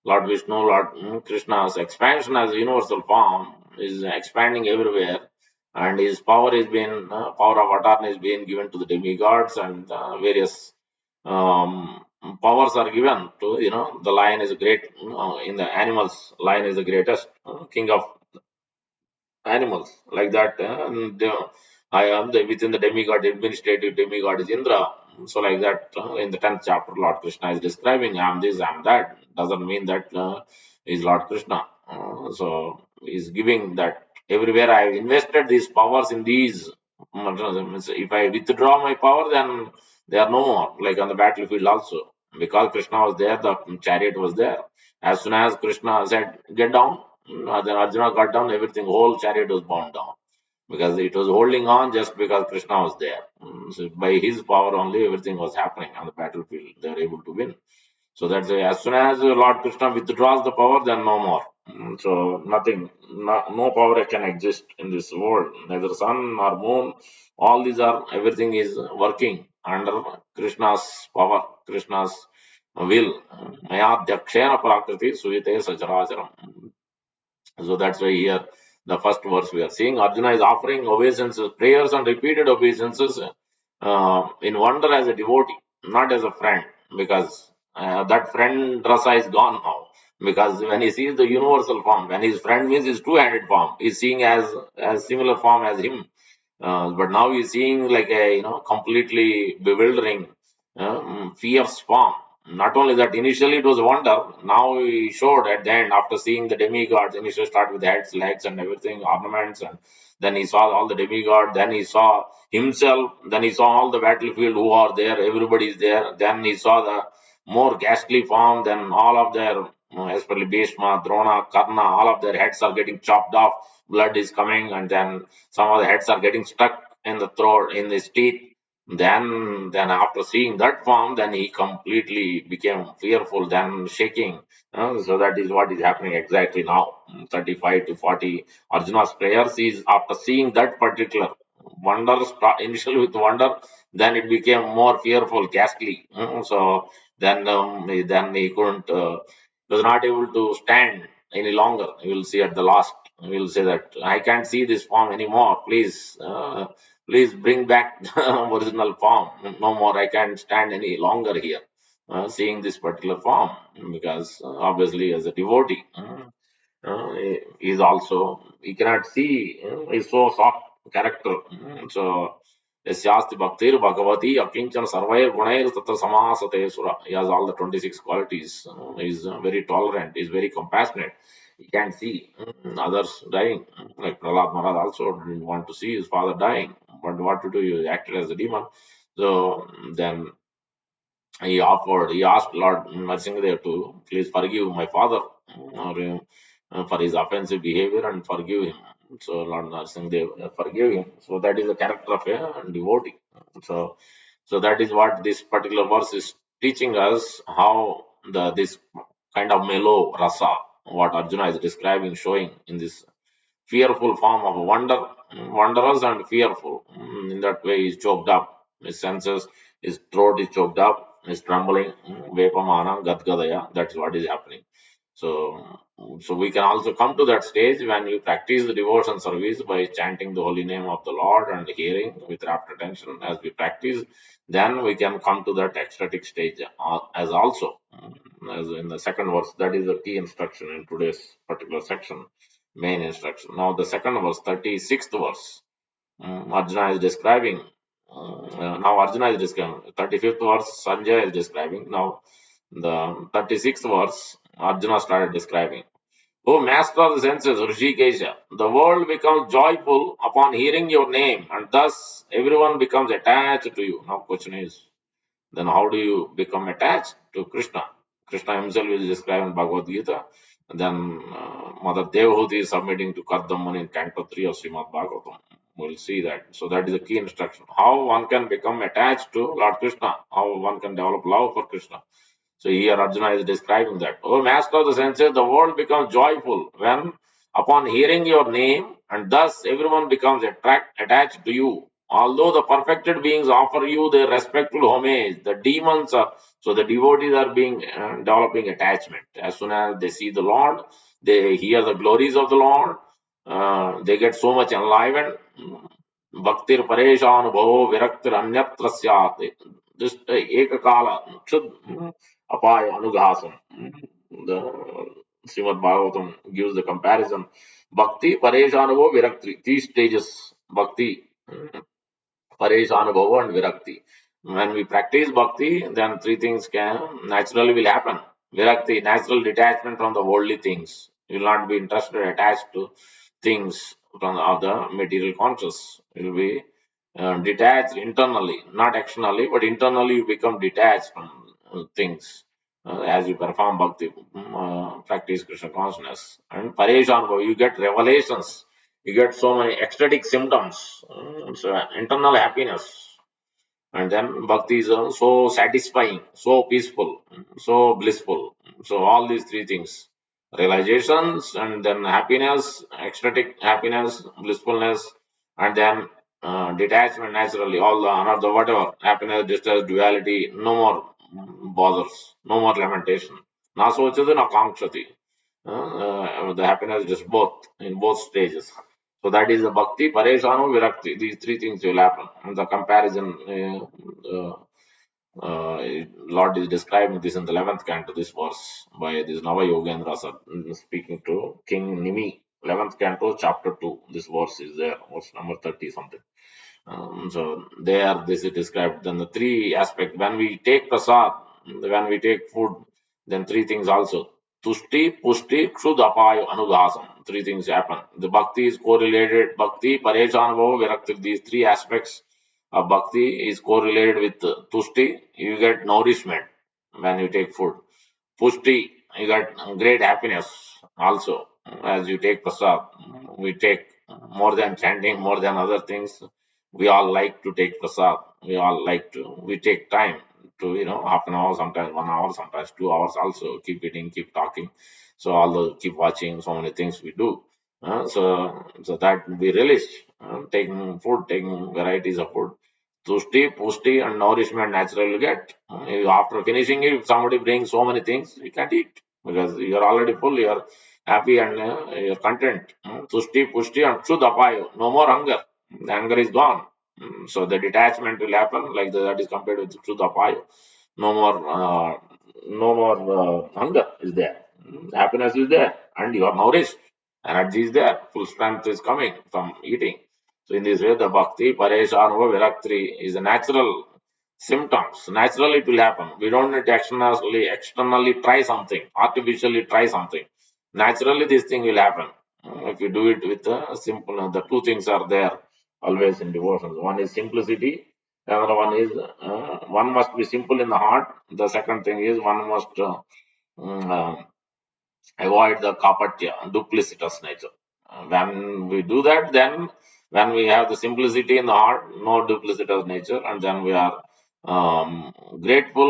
Lord Vishnu, Lord Krishna's expansion as universal form is expanding everywhere, and his power is being power of attorney is being given to the demigods, and various um, powers are given to the lion is a great in the animals. Lion is the greatest king of animals like that. I am within the demigod, administrative demigod is Indra. So, like that, in the 10th chapter, Lord Krishna is describing, I am this, I am that. Doesn't mean that is Lord Krishna. So, he's giving that everywhere I have invested these powers in these. If I withdraw my power, then they are no more, like on the battlefield also. Because Krishna was there, the chariot was there. As soon as Krishna said, get down, then Arjuna got down, everything, whole chariot was bound down because it was holding on just because Krishna was there. So by his power only, everything was happening on the battlefield. They were able to win. So that's why as soon as Lord Krishna withdraws the power, then no more. So nothing, no power can exist in this world. Neither sun nor moon. All these are, everything is working under Krishna's power, Krishna's will. Maya Dhakshena Prakriti Suyate Sacharacharam. So that's why here the first verse we are seeing Arjuna is offering obeisances, prayers and repeated obeisances in wonder as a devotee, not as a friend, because that friend rasa is gone now. Because when he sees the universal form, when his friend means his two-handed form, he's seeing as similar form as him. But now he's seeing like a completely bewildering, fierce form. Not only that, initially it was a wonder. Now he showed at the end after seeing the demigods. Initially start with heads, legs, and everything, ornaments, and then he saw all the demigods. Then he saw himself. Then he saw all the battlefield who are there. Everybody is there. Then he saw the more ghastly form. Then all of their, especially Bhishma, Drona, Karna, all of their heads are getting chopped off. Blood is coming, and then some of the heads are getting stuck in the throat, in his teeth. Then after seeing that form, then he completely became fearful, then shaking. So that is what is happening exactly now. 35 to 40 Arjuna's prayers is after seeing that particular wonder, initially with wonder, then it became more fearful, ghastly. So then he couldn't, was not able to stand any longer. You will see at the last, you will say that I can't see this form anymore. Please bring back the original form. No more. I can't stand any longer here, seeing this particular form because obviously as a devotee, is also he cannot see. He's so soft character. So. Yasyasti bhaktir bhagavati akinchana sarvair gunair tatra samasate sura. He has all the 26 qualities. He is very tolerant. He is very compassionate. He can see others dying. Like Prahlad Maharaj also didn't want to see his father dying. But what to do? He acted as a demon. So then He asked Lord Nrsimhadev to please forgive my father for his offensive behavior and forgive him. So Lord Nrsimhadev forgave him. So that is the character of a devotee. So, so that is what this particular verse is teaching us, how this kind of mellow rasa, what Arjuna is describing, showing in this fearful form of wondrous and fearful. In that way, he's choked up. His senses, his throat is choked up, he's trembling. Vepamana Gadgadaya. That's what is happening. So, so we can also come to that stage when we practice the devotion service by chanting the holy name of the Lord and hearing with rapt attention. As we practice, then we can come to that ecstatic stage as also. As in the second verse, that is the key instruction in today's particular section, main instruction. Now, the second verse, 36th verse, Arjuna is describing. Now, Arjuna is describing. 35th verse, Sanjay is describing. Now, the 36th verse, Arjuna started describing. O master of the senses, Rishikesha, the world becomes joyful upon hearing your name, and thus everyone becomes attached to you. Now, question is, then how do you become attached to Krishna? Krishna himself is described in Bhagavad Gita. And then Mother Devahuti is submitting to Kardamani in Canto 3 of Srimad Bhagavatam. We'll see that. So that is the key instruction. How one can become attached to Lord Krishna, how one can develop love for Krishna. So here Arjuna is describing that. O master of the senses, the world becomes joyful when upon hearing your name, and thus everyone becomes attached to you. Although the perfected beings offer you their respectful homage, the demons are, so the devotees are being developing attachment. As soon as they see the Lord, they hear the glories of the Lord, they get so much enlivened. Bhaktir pareshan bhavo viraktir anyatra syat. Just ekakala chud apaya anughasam. The Srimad Bhagavatam gives the comparison. Bhakti pareshan bhavo virakti. Three stages. Bhakti. Pareshanubhava and Virakti. When we practice bhakti, then three things can naturally will happen. Virakti, natural detachment from the worldly things. You will not be interested, attached to things from of the material conscious. You will be detached internally, not externally, but internally you become detached from things as you perform bhakti, practice Krishna consciousness. And Pareshanubhava, you get revelations, you get so many ecstatic symptoms, so internal happiness. And then bhakti is so satisfying, so peaceful, so blissful. So all these three things, realizations, and then happiness, ecstatic happiness, blissfulness, and then detachment naturally, all the another whatever, happiness, distress, duality, no more bothers, no more lamentation. Na sochati na kankshati. The happiness is both, in both stages. So that is the bhakti, pareshanu, virakti. These three things will happen. And the comparison, Lord is describing this in the 11th canto, this verse by this Nava Yogendra speaking to King Nimi. 11th canto, chapter 2. This verse is there, verse number 30 something. So there, this is described. Then the three aspects. When we take prasad, when we take food, then three things also. Tushti, pushti, kshudapayo, anughasam. Three things happen. The bhakti is correlated. Bhakti, parechanubhava, virakti. These three aspects of bhakti is correlated with tushti. You get nourishment when you take food. Pushti, you got great happiness also as you take prasad. We take more than chanting, more than other things. We all like to take prasad. We all like to, we take time to, half an hour, sometimes 1 hour, sometimes 2 hours also, keep eating, keep talking. So all the keep watching, so many things we do. So that we relish taking food, taking varieties of food. Tushti, pushti, and nourishment naturally you get. After finishing it, if somebody brings so many things, you can't eat because you are already full, you are happy and you're content. Tushti, pushti, and kshudapayo. No more hunger. The hunger is gone. So the detachment will happen like that is compared with kshudapayo. No more, hunger is there. Happiness is there, and you are nourished. Energy is there. Full strength is coming from eating. So in this way, the bhakti, pareshanava, viraktri is a natural symptoms. Naturally, it will happen. We don't need to externally try something, artificially try something. Naturally, this thing will happen. If you do it with the simple, the two things are there always in devotions. One is simplicity, Another one is one must be simple in the heart. The second thing is one must mm, avoid the kapatya, duplicitous nature. When we do that, then when we have the simplicity in the heart, no duplicitous nature, and then we are grateful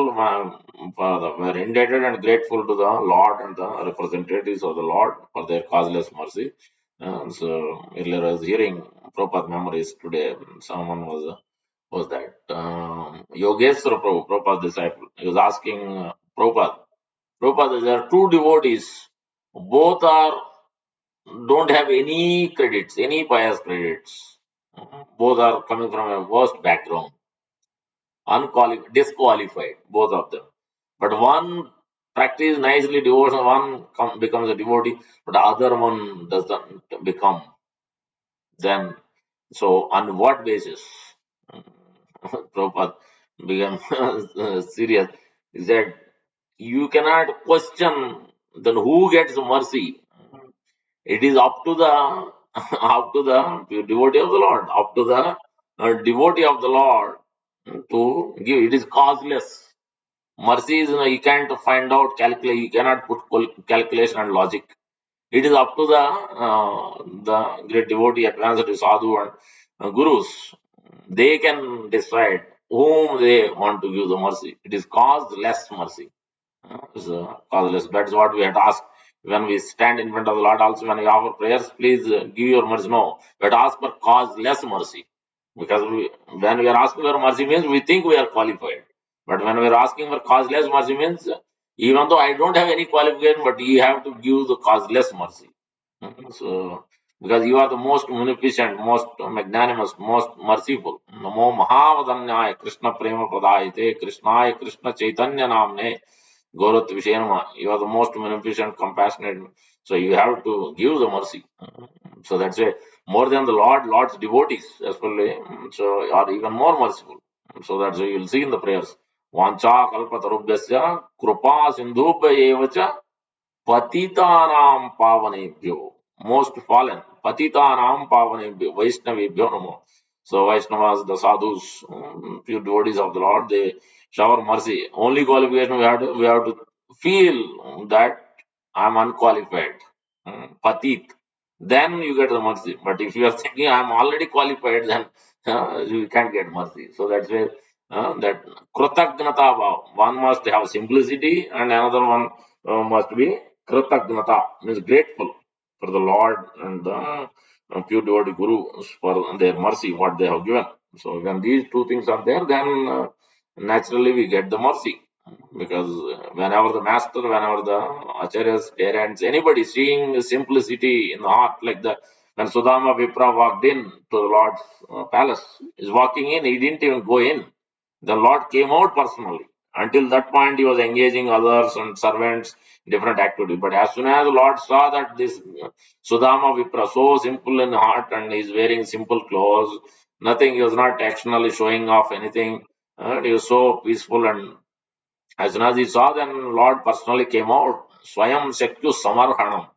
we're indebted and grateful to the Lord and the representatives of the Lord for their causeless mercy. So earlier I was hearing Prabhupada memories today. Someone was that Yogeshwara Prabhu, Prabhupada's disciple. He was asking Prabhupada, Prabhupada, there are two devotees. Both are don't have any credits, any pious credits. Both are coming from a worst background, disqualified, both of them. But one practice nicely devotion, one becomes a devotee, but the other one doesn't become. Then, so on what basis? Prabhupada became serious. He said, you cannot question then who gets mercy. It is up to the up to the devotee of the Lord, up to the devotee of the Lord to give. It is causeless. Mercy is you can't find out calculate. You cannot put calculation and logic. It is up to the great devotee, advanced sadhu and gurus. They can decide whom they want to give the mercy. It is causeless mercy. So causeless. That's what we had asked when we stand in front of the Lord. Also, when we offer prayers, please give your mercy. No, we had asked for causeless mercy because when we are asking for mercy means we think we are qualified. But when we are asking for causeless mercy means even though I don't have any qualification, but you have to give the causeless mercy. So because you are the most munificent, most magnanimous, most merciful. Namo Mahavadanyaya Krishna Prema Pradayate Krishnaya Krishna Chaitanya Namne Gaurav Vishenama, you are the most beneficent, compassionate. So you have to give the mercy. So that's why more than the Lord, Lord's devotees, especially, so are even more merciful. So that's why you'll see in the prayers. Vancha kalpatarubhyasya krupa sindhubhya evacha patitanam pavanebhyo. Most fallen. Patitanam pavanebhyo. Vaishnavebhyo namo. So Vaishnavas, the sadhus, pure devotees of the Lord, they shower mercy. Only qualification we have to feel that I'm unqualified. Patit. Then you get the mercy. But if you are thinking I'm already qualified, then you can't get mercy. So that's where that krutagnata bhav. One must have simplicity, and another one must be krutagnata, means grateful for the Lord and the pure devotee gurus for their mercy, what they have given. So when these two things are there, then naturally we get the mercy. Because whenever the master, whenever the acharyas, parents, anybody seeing simplicity in the heart, like the when Sudama Vipra walked in to the Lord's palace, is walking in, he didn't even go in. The Lord came out personally. Until that point, he was engaging others and servants, different activities. But as soon as the Lord saw that this Sudama Vipra, so simple in heart, and he's wearing simple clothes, nothing, he was not actually showing off anything. He was so peaceful, and as soon as he saw, then Lord personally came out. Swayam Shaktu Samarhanam.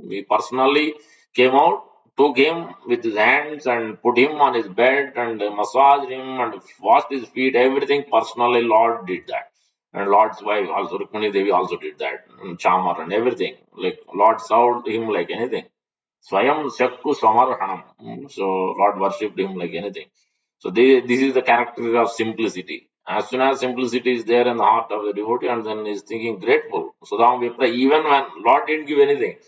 He personally came out, took him with his hands and put him on his bed and massaged him and washed his feet. Everything personally, Lord did that. And Lord's wife also, Rukmini Devi also did that. And Chamar and everything. Like Lord served him like anything. Swayam Shaktu Samarhanam. So Lord worshipped him like anything. So this is the character of simplicity. As soon as simplicity is there in the heart of the devotee, and then he's thinking grateful. So now we pray, even when Lord didn't give anything,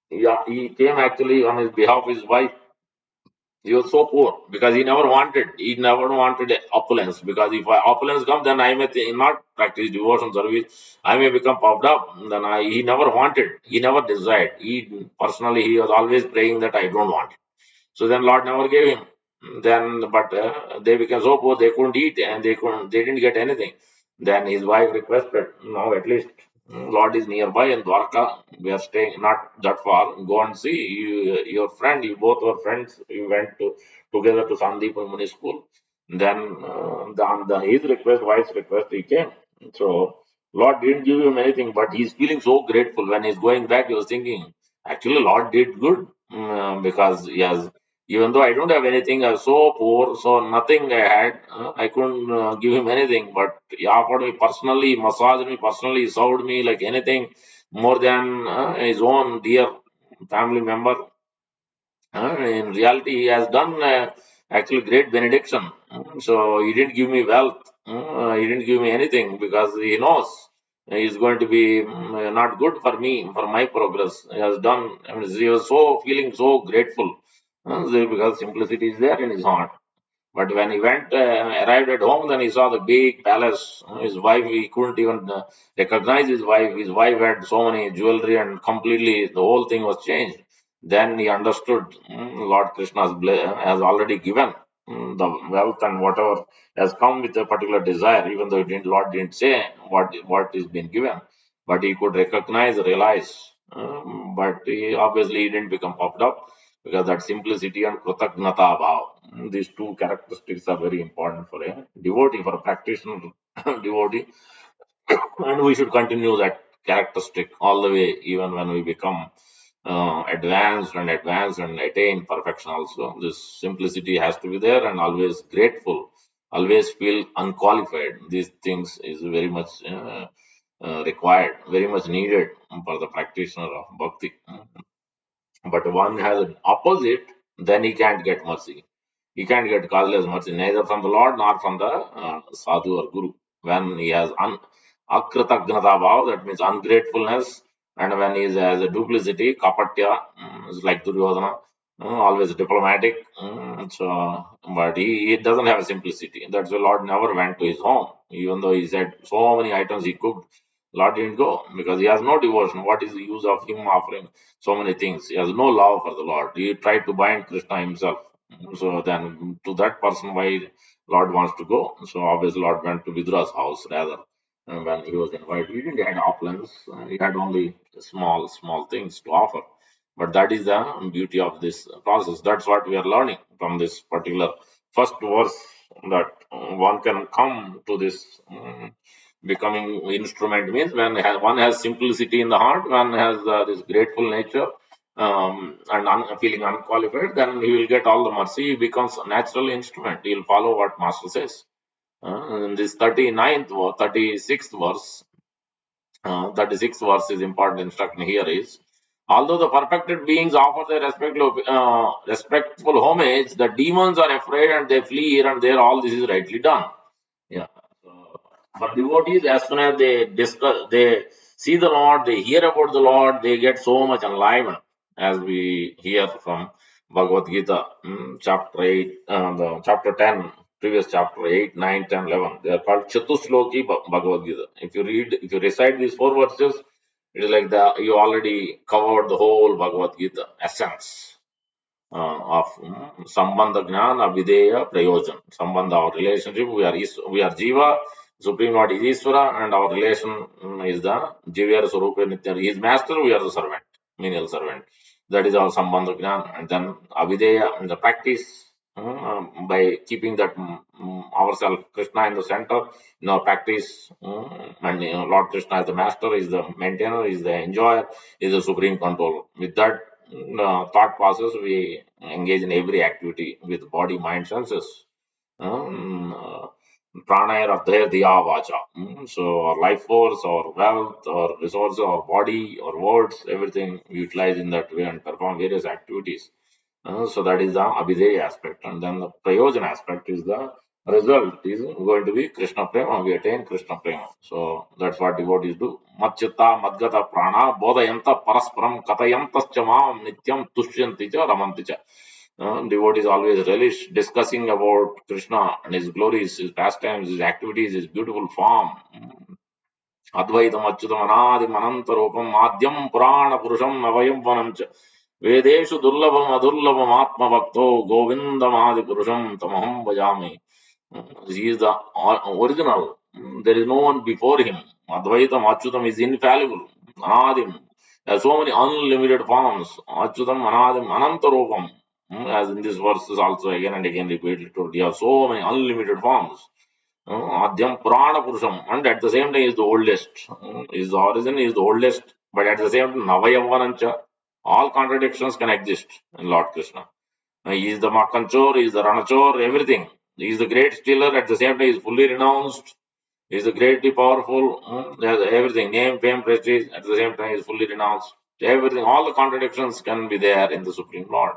he came actually on his behalf of his wife. He was so poor because he never wanted opulence. Because if opulence comes, then I may not practice devotion service. I may become puffed up. Then he never wanted, he never desired. He was always praying that I don't want. So then Lord never gave him. Then, but they became so poor they couldn't eat and they didn't get anything. Then his wife requested, now at least Lord is nearby in Dwarka. We are staying not that far. Go and see your friend. You both were friends. You went together to Sandeep Muni School. Then his request, wife's request, he came. So Lord didn't give him anything, but he's feeling so grateful. When he's going back, he was thinking, actually, Lord did good because Even though I don't have anything, I was so poor, so nothing I had. I couldn't give him anything, but he offered me personally, massaged me personally, served me like anything more than his own dear family member. In reality, he has done actually great benediction. So he didn't give me wealth. He didn't give me anything because he knows he's going to be not good for me, for my progress. He has done. I mean, he was so feeling so grateful because simplicity is there in his heart. But when he went, arrived at home, then he saw the big palace. His wife, he couldn't even recognize his wife. His wife had so many jewelry and completely the whole thing was changed. Then he understood Lord Krishna has already given the wealth and whatever has come with a particular desire, even though Lord didn't say what is being given. But he could recognize, realize. But he didn't become puffed up because that simplicity and krutagnata bhav, these two characteristics are very important for a devotee, for a practitioner devotee, and we should continue that characteristic all the way, even when we become advanced and attain perfection. Also, this simplicity has to be there, and always grateful, always feel unqualified. These things is very much required, very much needed for the practitioner of bhakti. But one has an opposite, then he can't get mercy. He can't get causeless mercy, neither from the Lord nor from the sadhu or guru. When he has akritagnata bhav, that means ungratefulness, and when he has a duplicity, kapatya, is like Duryodhana, always diplomatic. But he doesn't have a simplicity. That's why Lord never went to his home, even though he said so many items he cooked. Lord didn't go because he has no devotion. What is the use of him offering so many things? He has no love for the Lord. He tried to bind Krishna himself. So then, to that person, why Lord wants to go? So obviously, Lord went to Vidra's house rather. When he was invited, he didn't have opulence. He had only small things to offer. But that is the beauty of this process. That's what we are learning from this particular first verse, that one can come to this becoming instrument means when one has simplicity in the heart, one has this grateful nature, and feeling unqualified, then he will get all the mercy. He becomes a natural instrument. He will follow what Master says. In this 39th or 36th verse, 36th verse is important instruction here is, although the perfected beings offer their respectful homage, the demons are afraid and they flee here and there. All this is rightly done. Yeah. So, for devotees, as soon as they discuss, they see the Lord, they hear about the Lord, they get so much enlivened, as we hear from Bhagavad Gita, chapter 8, the chapter 10, previous chapter 8, 9, 10, 11. They are called Chatusloki Bhagavad Gita. If you recite these four verses, it is like you already covered the whole Bhagavad Gita essence of Sambandha Jnana Videya Prayojan. Sambandha, our relationship, we are Jiva, Supreme Lord is Iswara, and our relation is the Jivya Swarupa Nitya. He is master, we are the servant, menial servant. That is our Sambandha Jnana. And then Avideya, in the practice, by keeping that ourselves, Krishna in the center, in our practice, and Lord Krishna as the master, is the maintainer, is the enjoyer, is the supreme controller. With that thought process, we engage in every activity with body, mind, senses. Pranaya Radhaya Diya Vacha. So our life force, our wealth, our resources, our body, our words, everything we utilize in that way and perform various activities. So that is the Abhideya aspect. And then the Prayojan aspect is the result is going to be Krishna Prema. We attain Krishna Prema. So that's what devotees do. Matchitta Madgata Prana Bodhayanta Parasparam Katayantascha Mam Nityam Tushyanti Cha Ramanti Cha. Devotees always relish discussing about Krishna and his glories, his pastimes, his activities, his beautiful form. అద్వైతం అచ్యుతం అనాదిం అనంతరూపం ఆద్యం పురాణ పురుషం నవయం వనం చ వేదేషు దుర్లభం అదుర్లభం ఆత్మభక్తో గోవిందమాది పురుషం తమహం భజామి. He is the original. There is no one before him. Advaitam Achyutam is infallible. Anadim. There are so many unlimited forms. Achyutam Anadim Anantarupam. As in this verse is also again and again repeated. You have so many unlimited forms. Adhyam Purana Purusham, and at the same time is the oldest. His origin is the oldest, but at the same time Navayavanancha, all contradictions can exist in Lord Krishna. He is the Makanchor, he is the Ranachor, everything. He is the great stealer, at the same time he is fully renounced. He is the greatly powerful, everything, name, fame, prestige, at the same time he is fully renounced. Everything, all the contradictions can be there in the Supreme Lord.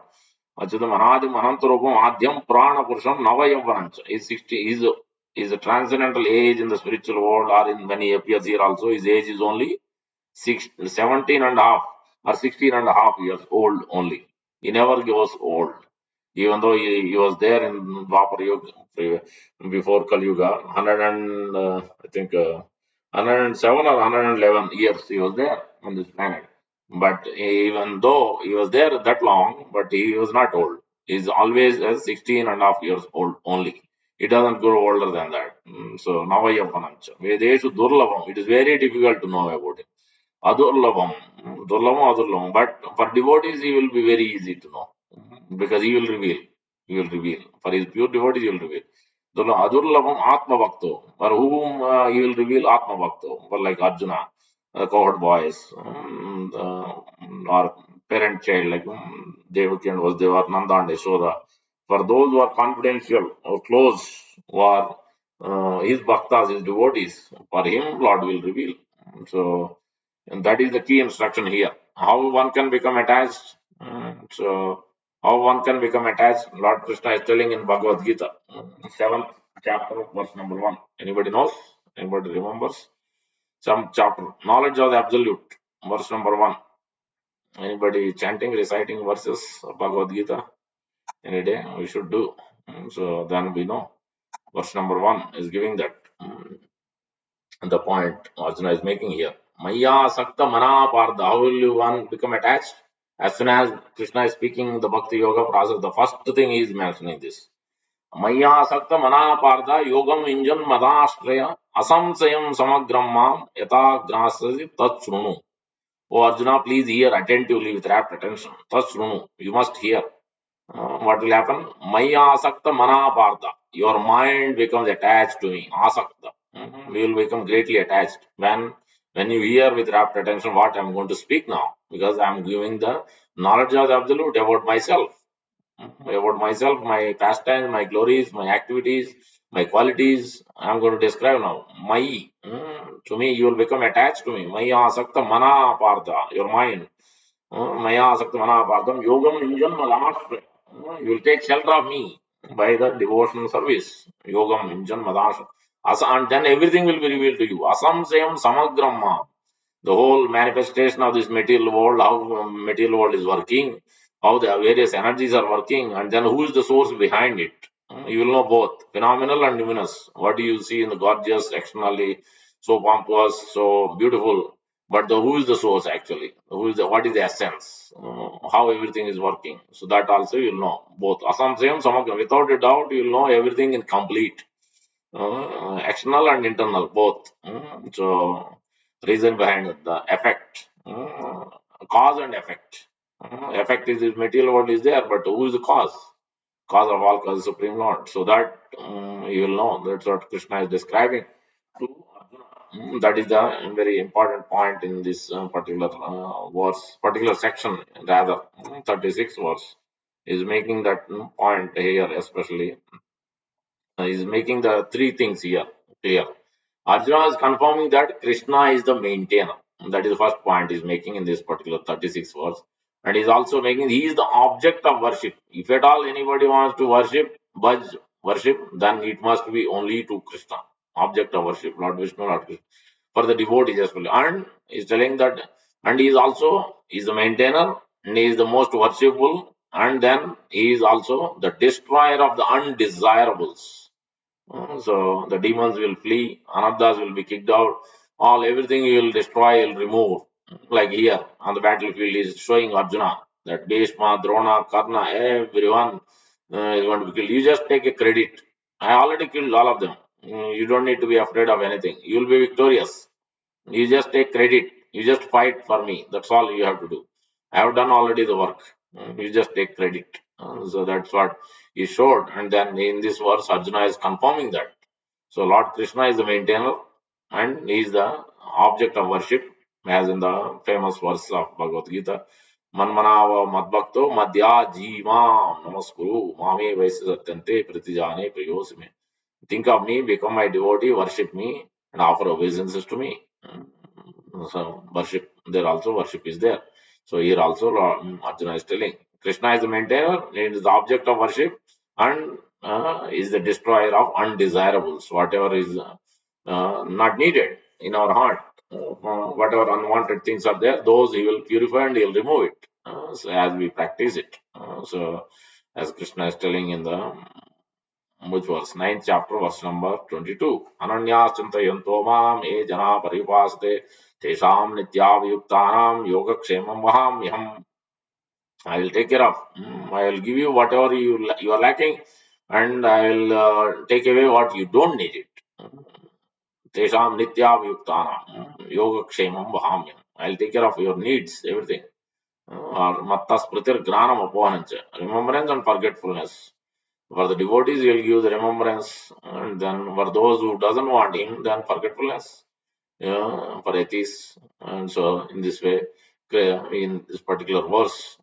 Achyutam Anadim Anantarupam Adyam Prana Purusham Navayamvanancha. Is 60 is a transcendental age in the spiritual world, or in when he appears here also, his age is only 17 and a half or 16 and a half years old only. He never goes old. Even though he was there in Dwapar Yuga, before Kali Yuga, 100 and I think 107 or 111 years he was there on this planet. But even though he was there that long, but he was not old. He's always 16 and a half years old only. He doesn't grow older than that. So Navaya Panancha. Vedeshu Durlavam. It is very difficult to know about it. Adurlabam. Durlabam, Adurlabam. But for devotees, he will be very easy to know because he will reveal. He will reveal. For his pure devotees, he will reveal. Adurlabam Atma Bhakto. For whom he will reveal Atma Bhakto. For like Arjuna, cohort boys, or parent child like Devahuti and Vasudeva, Ananda and Yashoda. For those who are confidential or close, who are his bhaktas, his devotees, for him, Lord will reveal. So, and that is the key instruction here. How one can become attached. So, how one can become attached, Lord Krishna is telling in Bhagavad Gita, 7th chapter, verse number 1. Anybody knows? Anybody remembers? Some chapter. Knowledge of the Absolute, verse number 1. Anybody chanting, reciting verses of Bhagavad Gita any day? We should do. So then we know. Verse number 1 is giving that. The point Arjuna is making here. Maya Sakta Mana Partha. How will you one become attached? As soon as Krishna is speaking the Bhakti Yoga process, the first thing he is mentioning this. Maya Sakta Mana Partha Yogam Injan Madashraya Asamsayam Samagram Mam Yata Gnasasi Tat Shrunu. Oh Arjuna, please hear attentively with rapt attention. Tat Shrunu. You must hear. What will happen? Maya asakta mana partha. Your mind becomes attached to me. Asakta. We will become greatly attached when you hear with rapt attention what I am going to speak now, because I am giving the knowledge of the absolute about myself. About myself, my pastimes, my glories, my activities, my qualities. I am going to describe now. Mai. To me, you will become attached to me. Maya asakta mana partha. Your mind. Maya asakta mana partha. Yogam injan malamashra. You will take shelter of me by the devotional service. Yogam injan madasha. And then everything will be revealed to you. Asam sayam samagramma. The whole manifestation of this material world, how material world is working, how the various energies are working, and then who is the source behind it. You will know both phenomenal and luminous. What do you see in the gorgeous, externally so pompous, so beautiful, but who is the source actually? What is the essence? How everything is working. So that also you will know both. Asam Sayam Samagram. Without a doubt, you will know everything in complete. External and internal both. So reason behind it, the effect, cause and effect. Effect is this material world is there, but who is the cause? Cause of all cause, Supreme Lord. So that you will know. That's what Krishna is describing to Arjuna. That is the very important point in this particular verse, particular section, rather 36 verse is making that point here, especially is making the three things here clear. Arjuna is confirming that Krishna is the maintainer. That is the first point he's making in this particular 36 verse. And he's also making he is the object of worship. If at all anybody wants to worship, worship, then it must be only to Krishna. Object of worship, Lord Vishnu, Lord Krishna. For the devotees as well. And he's telling that, and he is also he's the maintainer, and he is the most worshipful, and then he is also the destroyer of the undesirables. So the demons will flee, anathas will be kicked out, all everything he will destroy, he will remove. Like here on the battlefield, he is showing Arjuna that Bhishma, Drona, Karna, everyone is going to be killed. You just take a credit. I already killed all of them. You don't need to be afraid of anything. You will be victorious. You just take credit. You just fight for me. That's all you have to do. I have done already the work. You just take credit. So that's what he showed. And then in this verse, Arjuna is confirming that. So Lord Krishna is the maintainer and he is the object of worship, as in the famous verse of Bhagavad Gita. Manmanava madbhakto madhya jimam namaskuru mame vaisya satyante pratijane priyosime. Think of me, become my devotee, worship me, and offer obeisances to me. So worship, there also worship is there. So here also Arjuna is telling Krishna is the maintainer, he is the object of worship, and is the destroyer of undesirables, whatever is not needed in our heart. Whatever unwanted things are there, those he will purify and he will remove it. So as we practice it. So as Krishna is telling in the which was ninth chapter, verse number 22. Ananyas chintayanto mam e jana paripaste tesham nityavayuktanam yogakshemam vahamyam. I will take care of. I will give you whatever you are lacking, and I will take away what you don't need it. Tesham nityavayuktanam yogakshemam vahamyam. I will take care of your needs, everything. Or mattas pratir gnanam apohancha. Remembrance and forgetfulness. For the devotees, he will give the remembrance, and then for those who doesn't want him, then forgetfulness. For atheists, and so in this way, in this particular verse,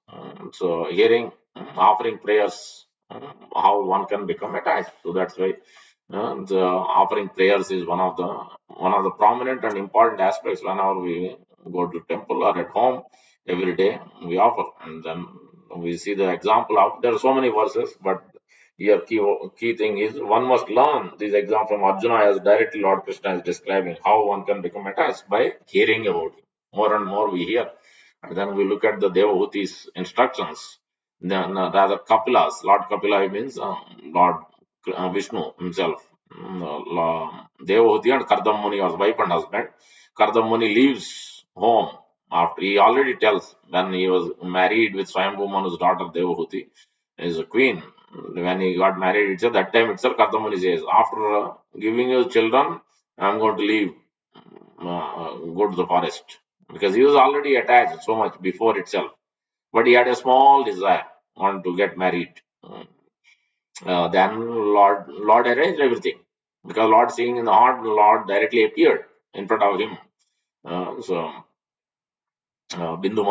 so hearing, offering prayers, how one can become attached. So that's why the offering prayers is one of the prominent and important aspects whenever we go to temple or at home. Every day we offer, and then we see the example of. There are so many verses, but here, key thing is one must learn this example from Arjuna as directly Lord Krishna is describing how one can become attached by hearing about it. More and more we hear. And then we look at the Devahuti's instructions. Then, rather, Kapilas. Lord Kapila means Lord Vishnu himself. Devahuti and Kardam Muni was wife and husband. Kardam Muni leaves home after he already tells when he was married with Swayambhu Manu's daughter Devahuti is a queen. When he got married itself, that time itself, Kartamuni says, after giving you children, I'm going to leave, go to the forest. Because he was already attached so much before itself. But he had a small desire, want to get married. Then Lord arranged everything. Because Lord seeing in the heart, Lord directly appeared in front of him. So Bindu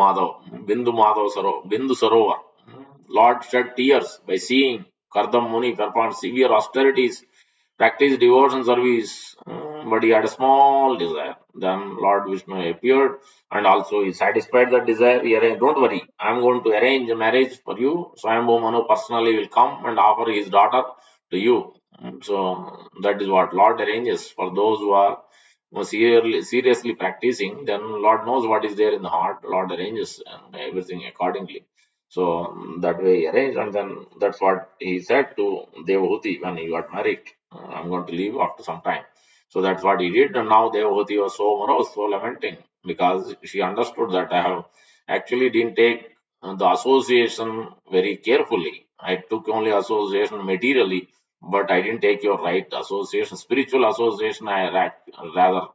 Sarovar. Lord shed tears by seeing Kardam Muni perform severe austerities, practice devotion service, but he had a small desire. Then Lord Vishnu appeared and also he satisfied that desire. He arranged, don't worry, I'm going to arrange a marriage for you. Swayambhu Manu personally will come and offer his daughter to you. So that is what Lord arranges for those who are seriously practicing, then Lord knows what is there in the heart. Lord arranges everything accordingly. So that way he arranged, and then that's what he said to Devahuti when he got married. I'm going to leave after some time. So that's what he did, and now Devahuti was so morose, so lamenting, because she understood that I have actually didn't take the association very carefully. I took only association materially, but I didn't take your right association, spiritual association. Rather,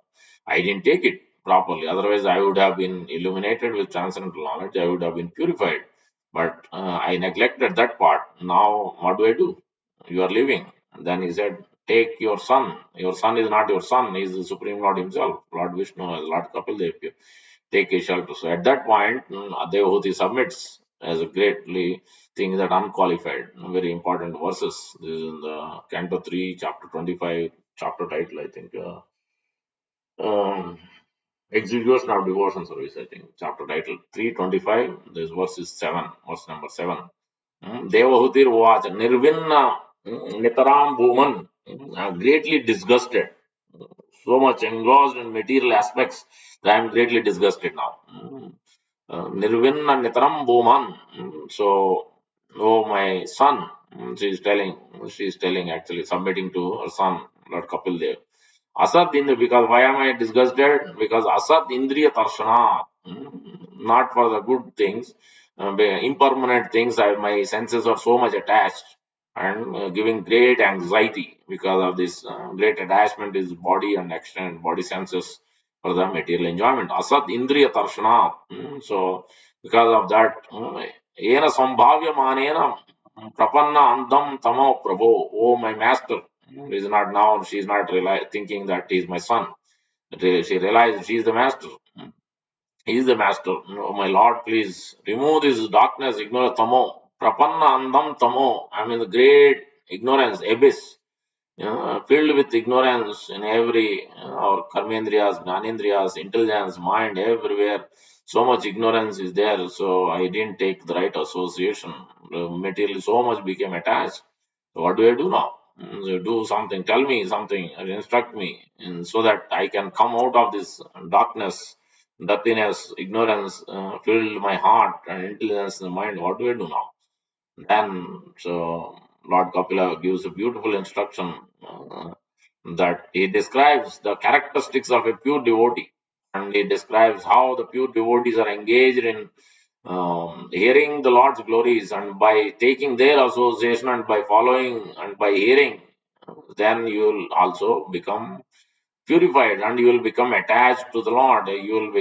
I didn't take it properly. Otherwise, I would have been illuminated with transcendental knowledge. I would have been purified. But I neglected that part. Now, what do I do? You are leaving. Then he said, take your son. Your son is not your son. He is the Supreme Lord himself, Lord Vishnu, Lord Kapil. Take a shelter. So at that point, Devahuti submits as a greatly thing that unqualified, very important verses. This is in the Canto 3, Chapter 25, chapter title, I think. Execution of Devotion Service, I think. Chapter title 325, this verse is 7, verse number 7. Devahutir was Nirvinna Nitaram Bhuman, greatly disgusted, so much engrossed in material aspects that I am greatly disgusted now. Nirvinna Nitaram Bhuman. So, oh, my son, she is telling actually, submitting to her son, Lord Kapil Dev. Asat Indriya, because why am I disgusted? Because Asat Indriya Tarshana, not for the good things, impermanent things, my senses are so much attached and giving great anxiety because of this great attachment is body and extended body senses for the material enjoyment. Asat Indriya Tarshana. So, because of that, Ena Sambhavya Manena Prapanna Andam Tamo Prabho, oh my master. Is not now, she is not thinking that he is my son. She realized she is the master. He is the master. Oh, my Lord, please remove this darkness, ignorance, tamo. Prapanna andam tamo. I'm in the great ignorance, abyss, filled with ignorance in every, our karmendriyas, jnanendriyas, intelligence, mind, everywhere. So much ignorance is there. So I didn't take the right association. The material so much became attached. So what do I do now? So do something, tell me something, or instruct me, and so that I can come out of this darkness, dirtiness, ignorance, filled my heart and intelligence in the mind. What do I do now? Then, so Lord Kapila gives a beautiful instruction that he describes the characteristics of a pure devotee, and he describes how the pure devotees are engaged in hearing the Lord's glories, and by taking their association and by following and by hearing, then you will also become purified and you will become attached to the Lord. You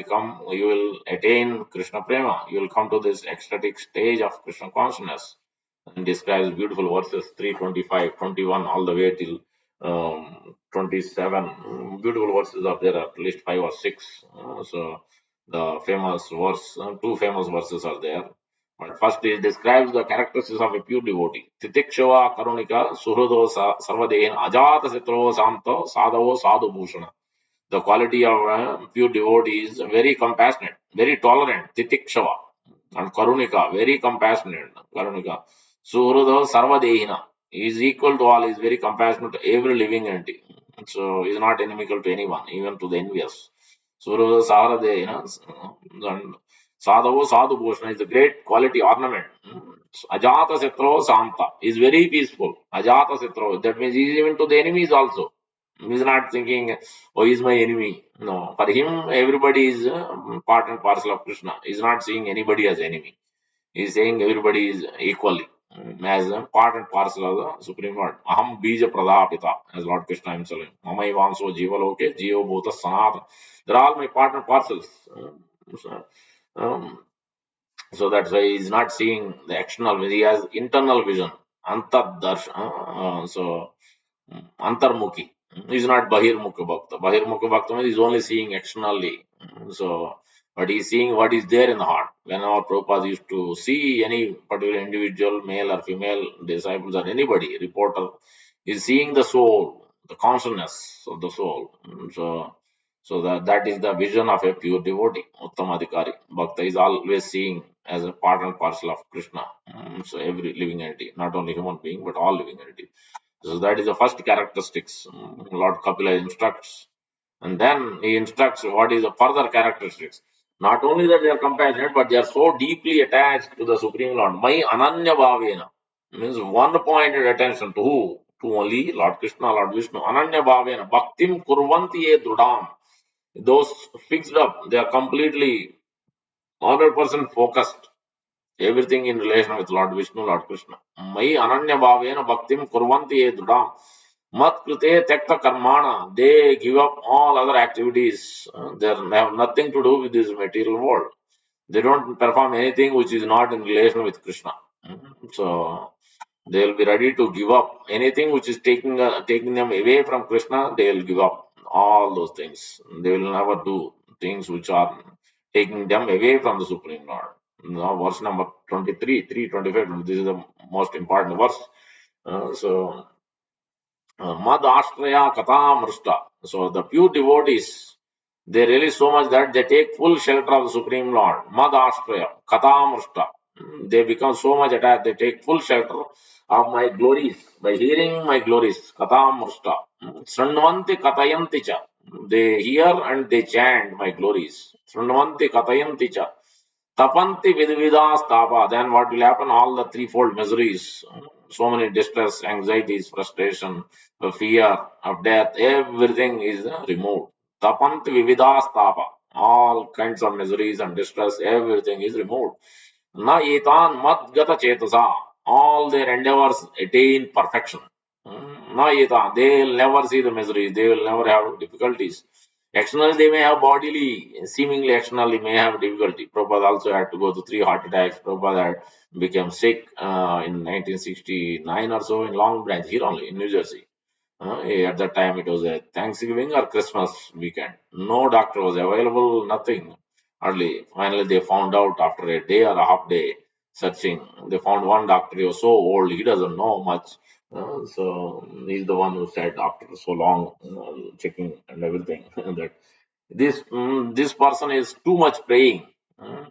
will attain Krishna Prema. You will come to this ecstatic stage of Krishna consciousness. And describes beautiful verses 325, 21, all the way till 27. Beautiful verses are there, at least 5 or 6. So the famous verse, two famous verses are there. But first it describes the characteristics of a pure devotee. Titikshava karunika suhrudo sarvadehin ajata sitro samto sadhavo sadhu bhushana. The quality of pure devotee is very compassionate, very tolerant. Titikshava and karunika, very compassionate. Karunika. Suhrudo sarvadehina. He is equal to all, he is very compassionate to every living entity. So he is not inimical to anyone, even to the envious. Suhrudo saradehina. And sadhavo sadhu bhushana is a great quality ornament. Ajata Satro Santa is very peaceful. Ajata Satro. That means he is even to the enemies also. He is not thinking, oh, he is my enemy. No. For him, everybody is part and parcel of Krishna. He is not seeing anybody as enemy. He is saying everybody is equally as a part and parcel of the Supreme Lord. Aham Bija Pradapita, as Lord Krishna himself. Mamai Vanso Jiva Loke, Jiva Bhuta Sanat. They're all my part and parcels. So, um, so that's why he's not seeing the external vision. He has internal vision. Antardarsh. So Antarmukhi. He's not Bahirmukha Bhakta. Bahirmukha Bhakta means he's only seeing externally. So, but he's seeing what is there in the heart. When our Prabhupada used to see any particular individual, male or female, disciples or anybody, reporter, is seeing the soul, the consciousness of the soul. So that is the vision of a pure devotee, Uttamadhikari. Bhakta is always seeing as a part and parcel of Krishna. So every living entity, not only human being, but all living entity. So that is the first characteristics. Lord Kapila instructs, and then he instructs what is the further characteristics. Not only that they are compassionate, but they are so deeply attached to the Supreme Lord. Mai Ananya Bhavena means one pointed attention to who? To only Lord Krishna, Lord Vishnu. Ananya Bhavena Bhaktim Kurvanti Ye Drudam. Those fixed up, they are completely 100% focused. Everything in relation with Lord Vishnu, Lord Krishna. Mai Ananya Bhavena Bhaktim Kurvanti Ye Drudam. Mat Krite Tekta Karmana. They give up all other activities. They have nothing to do with this material world. They don't perform anything which is not in relation with Krishna. So they will be ready to give up anything which is taking them away from Krishna. They will give up all those things. They will never do things which are taking them away from the Supreme Lord. Now, verse number 23, 325. This is the most important verse. So Mad Ashtraya Kata Mrishta. So the pure devotees, they really so much that they take full shelter of the Supreme Lord. Mad Ashtraya Kata Mrishta. They become so much attached, they take full shelter of my glories by hearing my glories. Kata Mrishta. Srnvanti Katayanti Cha. They hear and they chant my glories. Srnvanti Katayanti Cha. Tapanti vidvidas tapa. Then what will happen? All the threefold miseries, so many distress, anxieties, frustration, the fear of death, everything is removed. Tapanti vividas tapa. All kinds of miseries and distress, everything is removed. Na etan madgata chetasa. All their endeavors attain perfection. Na etan. They will never see the miseries. They will never have difficulties. Externally, they may have bodily, seemingly externally may have difficulty. Prabhupada also had to go through 3 heart attacks. Prabhupada had became sick in 1969 or so in Long Branch, here only in New Jersey. At that time, it was a Thanksgiving or Christmas weekend. No doctor was available, nothing. early. Finally, they found out after a day or a half day searching. They found one doctor. He was so old, he doesn't know much. So he's the one who said after so long checking and everything that this person is too much praying. Uh,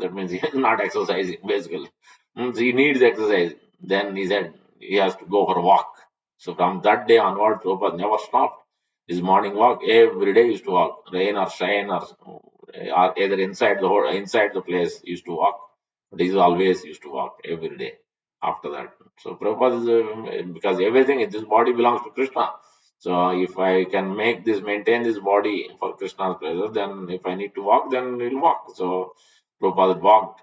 that means he is not exercising basically. So he needs exercise. Then he said he has to go for a walk. So from that day onward, Prabhupada never stopped. His morning walk every day he used to walk, rain or shine or either inside the place he used to walk. But he always used to walk every day after that. So Prabhupada is because everything in this body belongs to Krishna. So if I can maintain this body for Krishna's pleasure, then if I need to walk, then we'll walk. So Prabhupada walked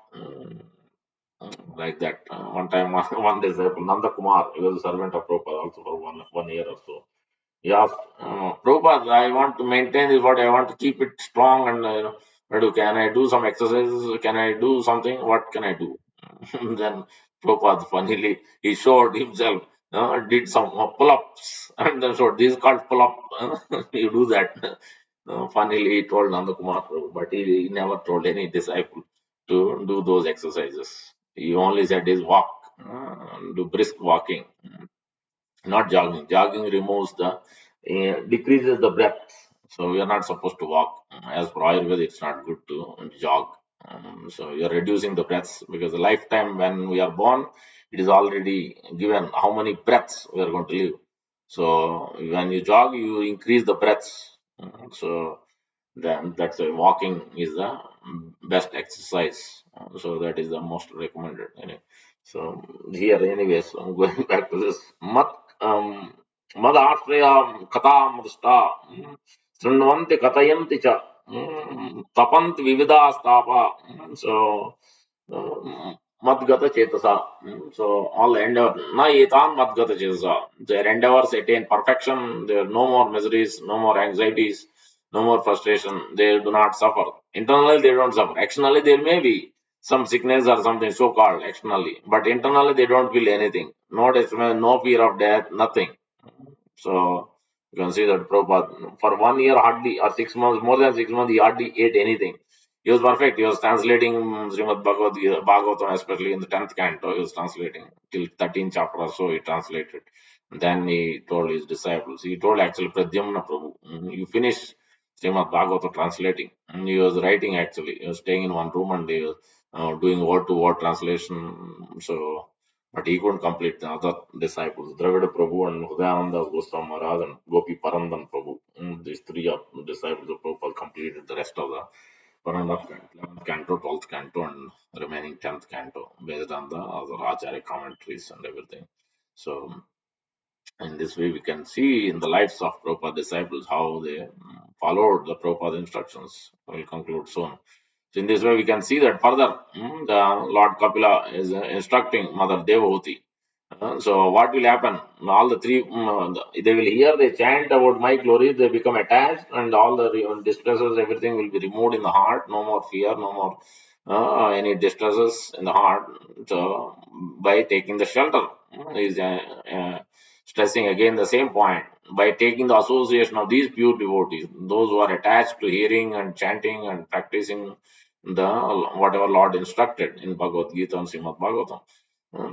like that. One time, one disciple, Nanda Kumar, he was a servant of Prabhupada also for one year or so. He asked, Prabhupada, I want to maintain this body, I want to keep it strong and can I do some exercises? Can I do something? What can I do? Then Prabhupada funnily he showed himself, did some pull-ups and then showed this is called pull-up. You do that. Funnily he told Nanda Kumar Prabhu, but he never told any disciple to do those exercises. He only said is walk, do brisk walking, not jogging. Jogging removes decreases the breath. So we are not supposed to walk. As per Ayurveda, it's not good to jog. So you're reducing the breaths because the lifetime when we are born, it is already given how many breaths we are going to live. So when you jog, you increase the breaths. So then that's why walking is the best exercise. So that is the most recommended. So here, anyways, I'm going back to this. Um, Mad Ashtraya Kata Madsta Srunvanti Katayanti Cha Tapanti Vividastapa. So Madgata Chetasa. So all endeavor. Na etan Madgata Chetasa. Their endeavors attain perfection. There are no more miseries, no more anxieties, no more frustration. They do not suffer. Internally, they don't suffer. Externally, there may be some sickness or something so called externally, but internally, they don't feel anything. No despair, no fear of death, nothing. So you can see that Prabhupada, for 1 year hardly, or 6 months, more than 6 months, he hardly ate anything. He was perfect. He was translating Srimad Bhagavatam, especially in the 10th canto. He was translating till 13th chapter or so. He translated. Then he told his disciples. He told actually Pradyumna Prabhu, you finish Srimad Bhagavatam translating. He was writing actually. He was staying in one room and he was doing word to word translation. So but he couldn't complete the other disciples, Dravida Prabhu and Hudayananda Goswami Maharaj and Gopi Parandan Prabhu. These three disciples of Prabhupada completed the rest of the 11th canto, 12th canto, and remaining 10th canto based on the other Acharya commentaries and everything. So, in this way, we can see in the lives of Prabhupada disciples how they followed the Prabhupada instructions. We'll conclude soon. So in this way, we can see that further, the Lord Kapila is instructing Mother Devahuti. So what will happen? All the three, they will hear, they chant about my glory, they become attached, and all the distresses, everything will be removed in the heart. No more fear, no more any distresses in the heart. So by taking the shelter, is stressing again the same point. By taking the association of these pure devotees, those who are attached to hearing and chanting and practicing the whatever Lord instructed in Bhagavad Gita and Srimad Bhagavatam.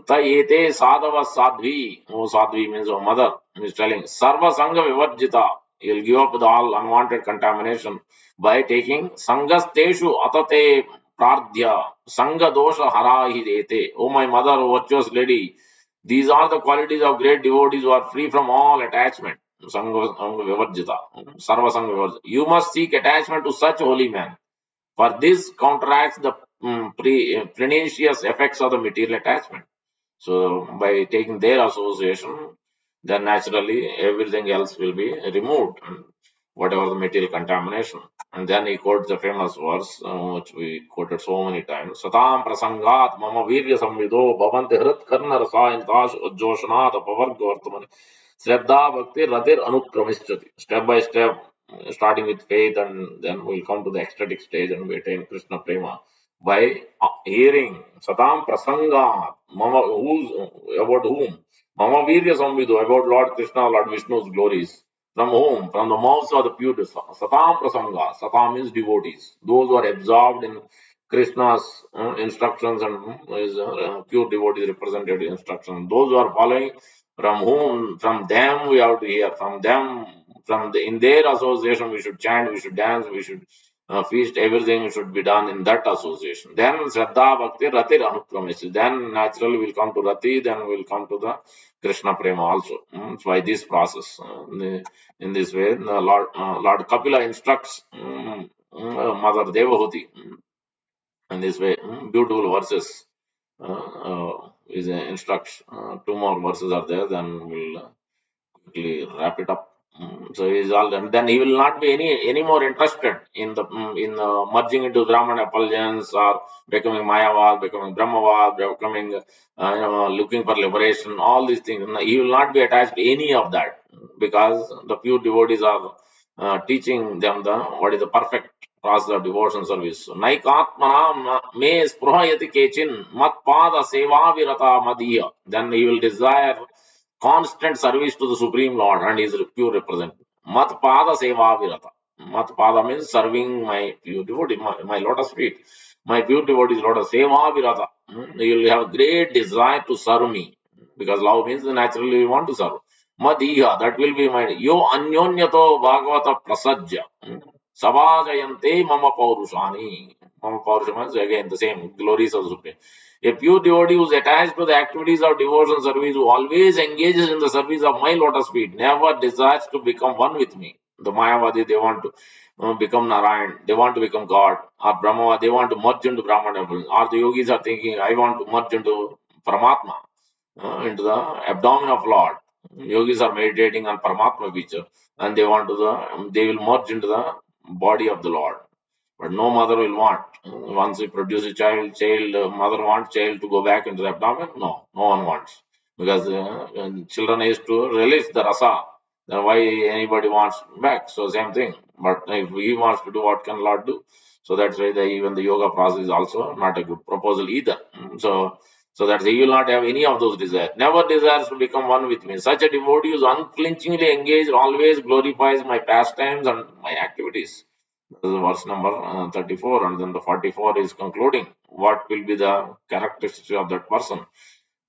Tayete sadhava sadhvi, oh sadhvi means oh mother, is telling sarva sangha vivarjita. You'll give up with all unwanted contamination by taking sangasteshu atate pradhya sangha dosha harahi dete. Oh my mother, oh virtuous lady, these are the qualities of great devotees who are free from all attachment. Sangha vivarjita, sarva sangha vivarjita. You must seek attachment to such holy men. For this counteracts the pernicious effects of the material attachment. So by taking their association, then naturally everything else will be removed, whatever the material contamination. And then he quotes the famous verse, which we quoted so many times. Satam prasangat mama virya samvido bhavanti hrit karna rasayantash joshanat apavarga vartamani. Shraddha Bhakti Ratir Anukramischati. Step by step, starting with faith, and then we'll come to the ecstatic stage and we attain Krishna Prema. By hearing Satam Prasanga, Mama, who's about whom? Mama Virya Samvido, about Lord Krishna, Lord Vishnu's glories. From whom? From the mouths of the pure Satam Prasanga. Satam means devotees. Those who are absorbed in Krishna's instructions and his pure devotees represented instructions. Those who are following, from whom, from them we have to hear. From them, in their association, we should chant, we should dance, we should feast. Everything should be done in that association. Then Shraddha Bhakti Rati Anukramis. Then naturally we'll come to Rati. Then we'll come to the Krishna Prema also. By this process. In this way, Lord Kapila instructs Mother Devahuti in this way. Beautiful verses. Is instructs. Two more verses are there. Then we'll quickly wrap it up. So he's all done. Then he will not be any more interested in the merging into Brahmana effulgence or becoming Mayavad, becoming Brahmavad, becoming looking for liberation. All these things. He will not be attached to any of that because the pure devotees are teaching them the what is the perfect process of devotion service. Naikatmana me spruhayati kechin mat pada seva virata madiya. Then he will desire constant service to the Supreme Lord and his pure representative. Mat pada seva virata. Mat pada means serving my pure devotee, my lotus feet. My pure devotee is lotus seva virata. You will have great desire to serve me because love means naturally we want to serve. Madiha, that will be my yo anyonyato bhagavata prasajya. Savajayante mama paurushani. Mama paurushani is again the same glories of the Supreme. A pure devotee who is attached to the activities of devotion service, who always engages in the service of my lotus feet, never desires to become one with me. The Mayavadi, they want to become Narayan, they want to become God, or Brahma, they want to merge into Brahman, or the yogis are thinking, I want to merge into Paramatma, into the abdomen of Lord. Yogis are meditating on Paramatma feature, and they want to they will merge into the body of the Lord. But no mother will want. Once we produce a child, mother wants child to go back into the abdomen? No, no one wants. Because when children used to release the rasa. Then why anybody wants back? So same thing. But if he wants to do, what can Lord do? So that's why even the yoga process is also not a good proposal either. So that he will not have any of those desires. Never desires to become one with me. Such a devotee is unflinchingly engaged, always glorifies my pastimes and my activities. This is verse number 34, and then the 44 is concluding what will be the characteristics of that person.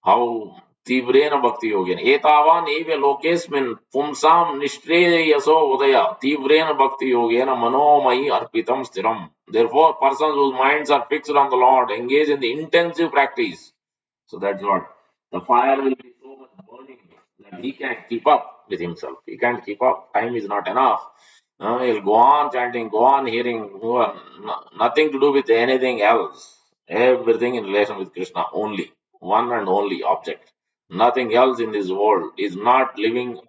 How Tivrena Bhakti Yogin. Etavan eve lokesmin pumsam nishreyaso udaya Tivrena Bhakti Yogena manomai arpitam stiram. Therefore, persons whose minds are fixed on the Lord engage in the intensive practice. So that's what the fire will be so much burning that he can't keep up with himself. He can't keep up. Time is not enough. He'll go on chanting, go on hearing, nothing to do with anything else. Everything in relation with Krishna only. One and only object. Nothing else in this world is not living.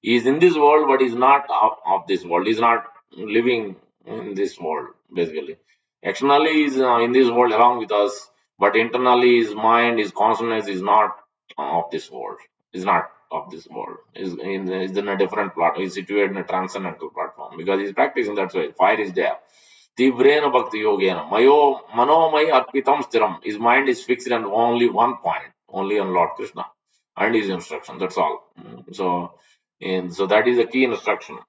He is in this world, but is not of this world. He is not living in this world, basically. Externally, he is in this world along with us, but internally, his mind, his consciousness is not of this world. Is not of this world. Is in a different platform. Is situated in a transcendental platform because he's practicing that way. Fire is there. Tivrena bhakti yogena. Manomai arpitam stiram. His mind is fixed on only one point, only on Lord Krishna and his instruction. That's all. So that is a key instruction.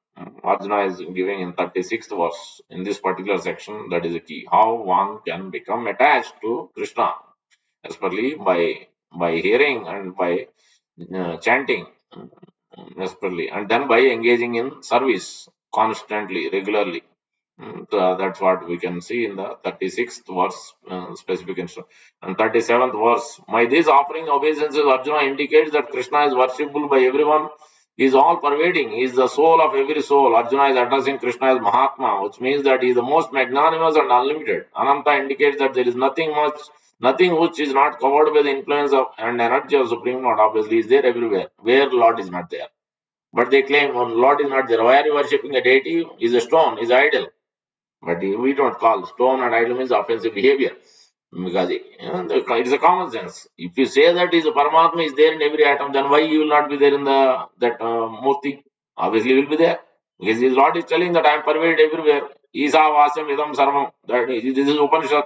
Arjuna is giving in 36th verse in this particular section. That is a key. How one can become attached to Krishna, especially by hearing and by chanting, especially, and then by engaging in service constantly, regularly. So that's what we can see in the 36th verse specific instruction. And 37th verse, by this offering obeisances, Arjuna indicates that Krishna is worshipable by everyone. He is all pervading. He is the soul of every soul. Arjuna is addressing Krishna as Mahatma, which means that he is the most magnanimous and unlimited. Ananta indicates that there is nothing which is not covered by the influence of and energy of Supreme Lord. Obviously, is there everywhere. Where Lord is not there. But they claim when Lord is not there. Why are you worshipping a deity? Is a stone, is idol. But we don't call stone and idol means offensive behavior because it's a common sense. If you say that is a Paramatma is there in every atom, then why you will not be there in that Murti? Obviously, will be there because his Lord is telling that I am pervaded everywhere. Isa Vasam Idam Sarvam. This is Upanishad.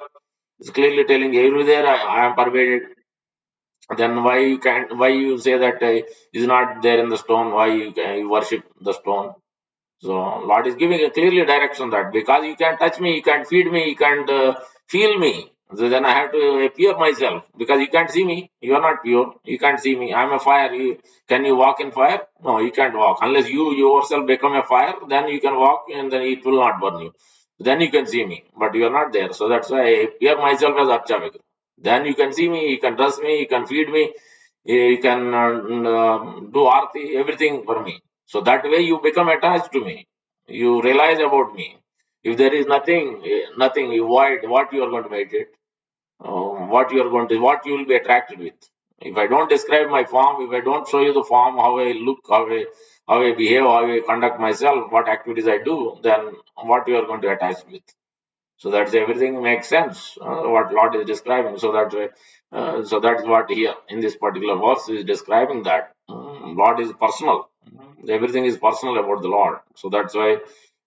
It's clearly telling everywhere I am pervaded. Then why you say that is not there in the stone? Why you worship the stone? So Lord is giving a clearly direction that because you can't touch me, you can't feed me, you can't feel me. So then I have to appear myself because you can't see me. You are not pure. You can't see me. I'm a fire. Can you walk in fire? No, you can't walk unless you yourself become a fire. Then you can walk and then it will not burn you. Then you can see me, but you are not there. So that's why I appear myself as Archavik. Then you can see me. You can trust me. You can feed me. You can do arti, everything for me. So that way you become attached to me. You realize about me. If there is nothing, nothing, you void, what you are going to meditate, what you will be attracted with. If I don't describe my form, if I don't show you the form, how I look, how I behave, how I conduct myself, what activities I do, then what you are going to attach with. So that's everything makes sense. What Lord is describing. So that's what here in this particular verse is describing that Lord is personal. Everything is personal about the Lord. So that's why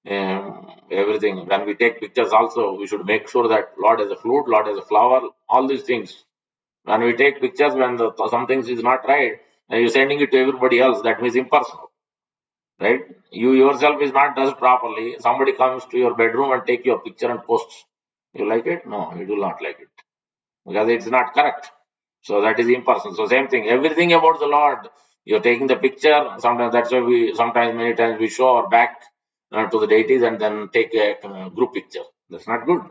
everything. When we take pictures, also we should make sure that Lord has a flute, Lord has a flower, all these things. When we take pictures, when some things is not right, and you're sending it to everybody else, that means impersonal, right? You yourself is not done properly. Somebody comes to your bedroom and take your picture and posts. You like it? No, you do not like it because it's not correct. So that is impersonal. So same thing. Everything about the Lord. You're taking the picture. Sometimes that's why many times we show our back to the deities and then take a group picture. That's not good.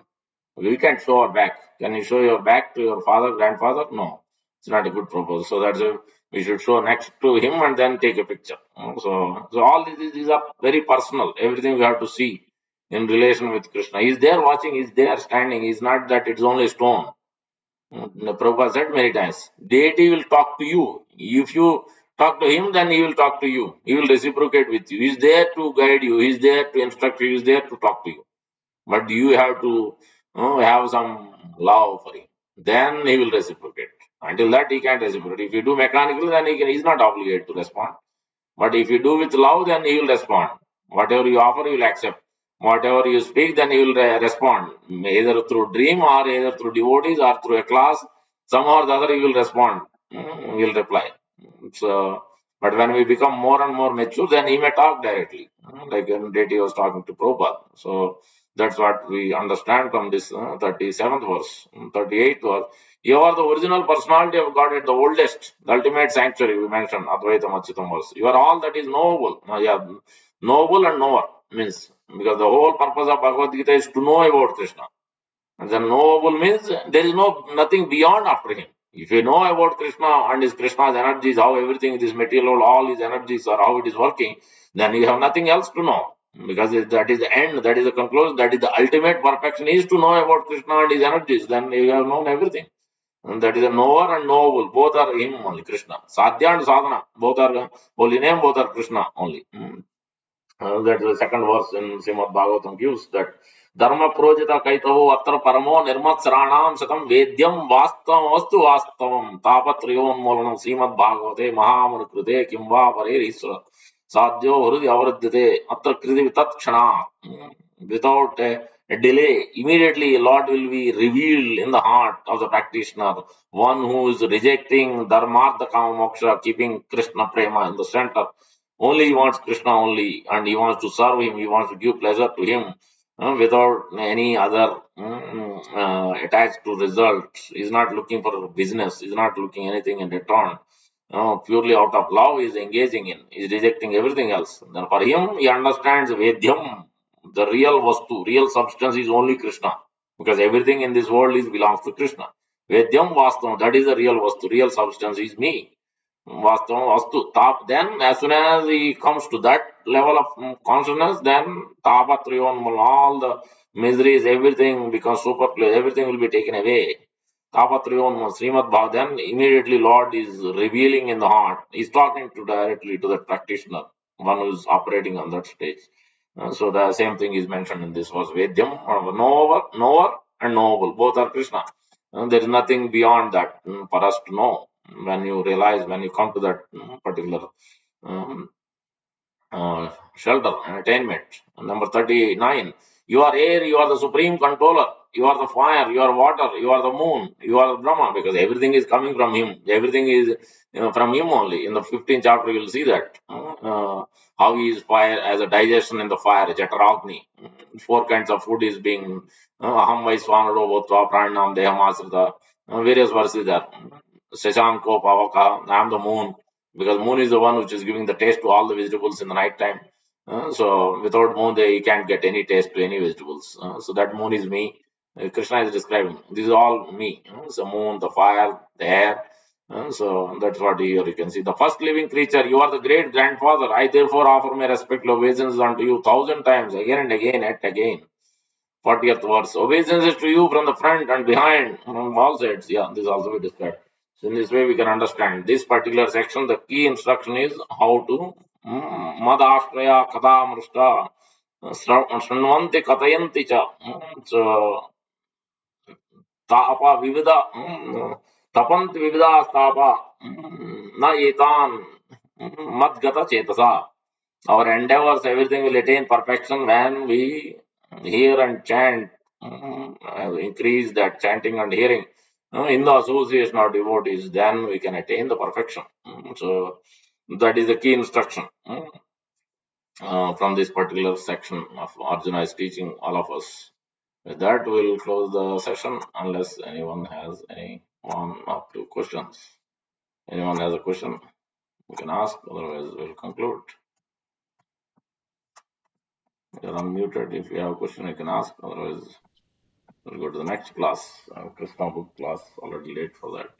We can't show our back. Can you show your back to your father, grandfather? No, it's not a good proposal. So that's why we should show next to him and then take a picture. So all these are very personal. Everything we have to see in relation with Krishna. He's there watching. He's there standing. He's not that it's only stone. Prabhupada said many times, deity will talk to you. If you talk to him, then he will talk to you. He will reciprocate with you. He's there to guide you. He's there to instruct you. He's there to talk to you. But you have to have some love for him. Then he will reciprocate. Until that, he can't reciprocate. If you do mechanically, then he's not obligated to respond. But if you do with love, then he will respond. Whatever you offer, he will accept. Whatever you speak, then he will respond. Either through dream or either through devotees or through a class. Somehow or the other, he will respond. He will reply. So, but when we become more and more mature, then he may talk directly. Like when Deity was talking to Prabhupada. So that's what we understand from this 37th verse, 38th verse. You are the original personality of God at the oldest, the ultimate sanctuary, we mentioned, Advaitam Achyutam verse. You are all that is knowable. Knowable and knower means, because the whole purpose of Bhagavad Gita is to know about Krishna. And the knowable means there is nothing beyond after him. If you know about Krishna and his Krishna's energies, how everything, this material, all his energies are how it is working, then you have nothing else to know. Because that is the end, that is the conclusion, that is the ultimate perfection is to know about Krishna and his energies. Then you have known everything. And that is a knower and knowable. Both are him only, Krishna. Sadhya and sadhana, both are holy name, both are Krishna only. That is the second verse in Srimad Bhagavatam gives that Dharma projita kaitavu atra paramo nirmatsranam satam vedyam vastavam vastu vastavam tapatriyon molanam Srimad Bhagavate mahamunukrute kimva parerisvara sadhyo hrudi avruddhate atra kriti vitatksana. Without a delay, immediately Lord will be revealed in the heart of the practitioner, one who is rejecting dharmartha kama moksha, keeping Krishna prema in the center. Only he wants Krishna only, and he wants to serve him, he wants to give pleasure to him without any other attached to results. He's not looking for business, he's not looking anything in return. Purely out of love, he is engaging in, he is rejecting everything else. Then for him, he understands Vedyam, the real Vastu, real substance is only Krishna, because everything in this world belongs to Krishna. Vedyam Vastu, that is the real Vastu, real substance is me. Vastu, tap, then as soon as he comes to that level of consciousness, then tapatriyon, all the miseries, everything becomes super clear, everything will be taken away. Tapatriyon, Srimad Bhav, then immediately Lord is revealing in the heart. He's talking directly to the practitioner, one who is operating on that stage. So the same thing is mentioned in this verse. Vedyam, knower and knowable, both are Krishna. There is nothing beyond that for us to know. When you realize, when you come to that particular um, shelter and attainment. Number 39, you are air, you are the supreme controller. you are the fire, you are water, you are the moon, you are the Brahma, because everything is coming from him. Everything is from him only. In the 15th chapter, you will see that. How he is fire as a digestion in the fire, Jataragni. Four kinds of food is being Aham Vaisvanaro Bhutva Pranam Deham Asrita. Various verses there. Shashanko Pavaka, I am the moon, because moon is the one which is giving the taste to all the vegetables in the night time. So without moon, you can't get any taste to any vegetables. So that moon is me. Krishna is describing. This is all me. So moon, the fire, the air. So that's what here you can see. The first living creature, you are the great grandfather. I therefore offer my respectful obeisance unto you 1,000 times, again and again, and again. 40th verse. Obeisances to you from the front and behind, from all sides. Yeah, this also we described. So in this way, we can understand this particular section. The key instruction is how to madashraya kathamrushta shrunvanti katayanti cha. So tapa vivida tapanti vivida tapa na etan madgata chetasa. Our endeavors, everything will attain perfection when we hear and chant, increase that chanting and hearing in the association of devotees, then we can attain the perfection. So that is the key instruction from this particular section of Arjuna is teaching all of us. With that, we'll close the session unless anyone has any one or two questions. Anyone has a question, we can ask, otherwise we'll conclude. You're unmuted. If you have a question, you can ask. Otherwise, we'll go to the next class. Krishna book class. Already late for that.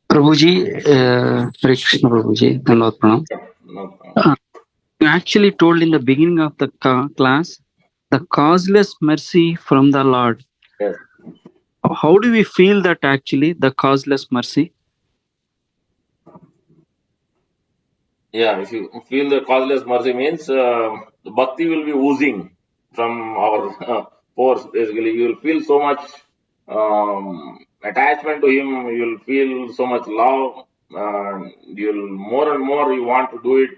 Prabhuji, Hare Krishna Prabhuji, Dhanavad Pranam. No, You actually told in the beginning of the class, the causeless mercy from the Lord. yes. How do we feel that actually, the causeless mercy? Yeah, if you feel the causeless mercy means the bhakti will be oozing from our pores. Basically, you will feel so much attachment to him. You will feel so much love. You'll more and more you want to do it,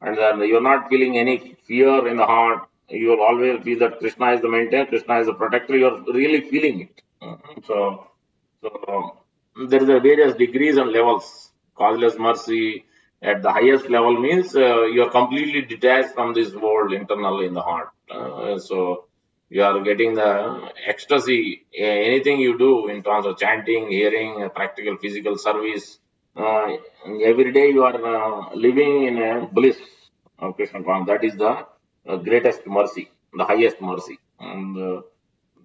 and then you're not feeling any fear in the heart. You will always feel that Krishna is the maintainer, Krishna is the protector. You're really feeling it. So there is a various degrees and levels. Causeless mercy at the highest level means you are completely detached from this world internally in the heart. So you are getting the ecstasy. Anything you do in terms of chanting, hearing, practical physical service, every day you are living in a bliss of Krishna consciousness. That is the greatest mercy, the highest mercy. And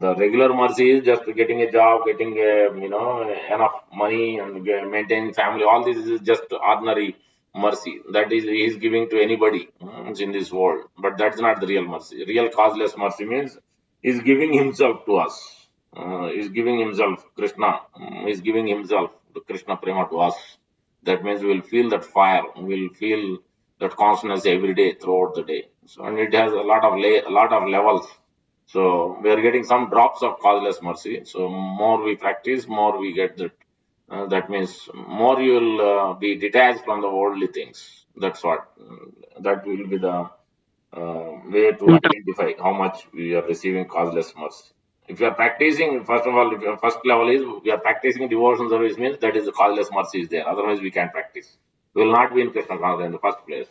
the regular mercy is just getting a job, getting enough money and maintaining family. All this is just ordinary mercy that is he is giving to anybody in this world. But that's not the real mercy. Real causeless mercy means he's giving himself to us. He's giving himself, Krishna is giving himself, the Krishna Prema to us. That means we'll feel that fire, we'll feel that consciousness every day throughout the day. So, and it has a lot of a lot of levels. So we are getting some drops of causeless mercy. So more we practice, more we get that. That means more you will be detached from the worldly things. That's what. That will be the way to identify how much we are receiving causeless mercy. If you are practicing, first of all, if your first level is we are practicing devotion service means that is the causeless mercy is there. Otherwise, we can't practice. We will not be in Krishna consciousness in the first place.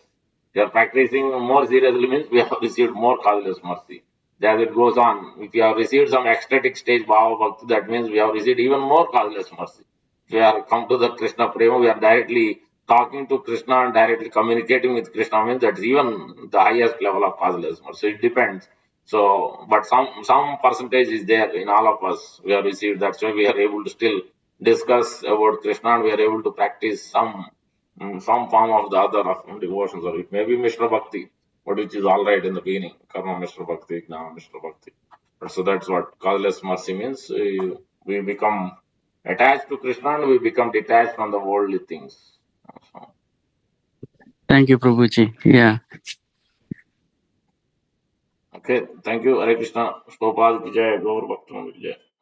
If you are practicing more seriously means we have received more causeless mercy. As it goes on, if you have received some ecstatic stage Bhava Bhakti, that means we have received even more causeless mercy. If we are come to the Krishna Prema, we are directly talking to Krishna and directly communicating with Krishna means that's even the highest level of causeless mercy. So it depends. So, but some percentage is there in all of us. We have received. That's why we are able to still discuss about Krishna and we are able to practice some form of the other of devotions, or it may be Mishra Bhakti, but which is all right in the beginning. Karma Mishra Bhakti, Gnana Mishra Bhakti. So that's what causeless mercy means. We become attached to Krishna and we become detached from the worldly things. Thank you, Prabhuji. Yeah. Okay, thank you. Hare Krishna. Prabhupada ki jai, Gaur Bhakta ki jai.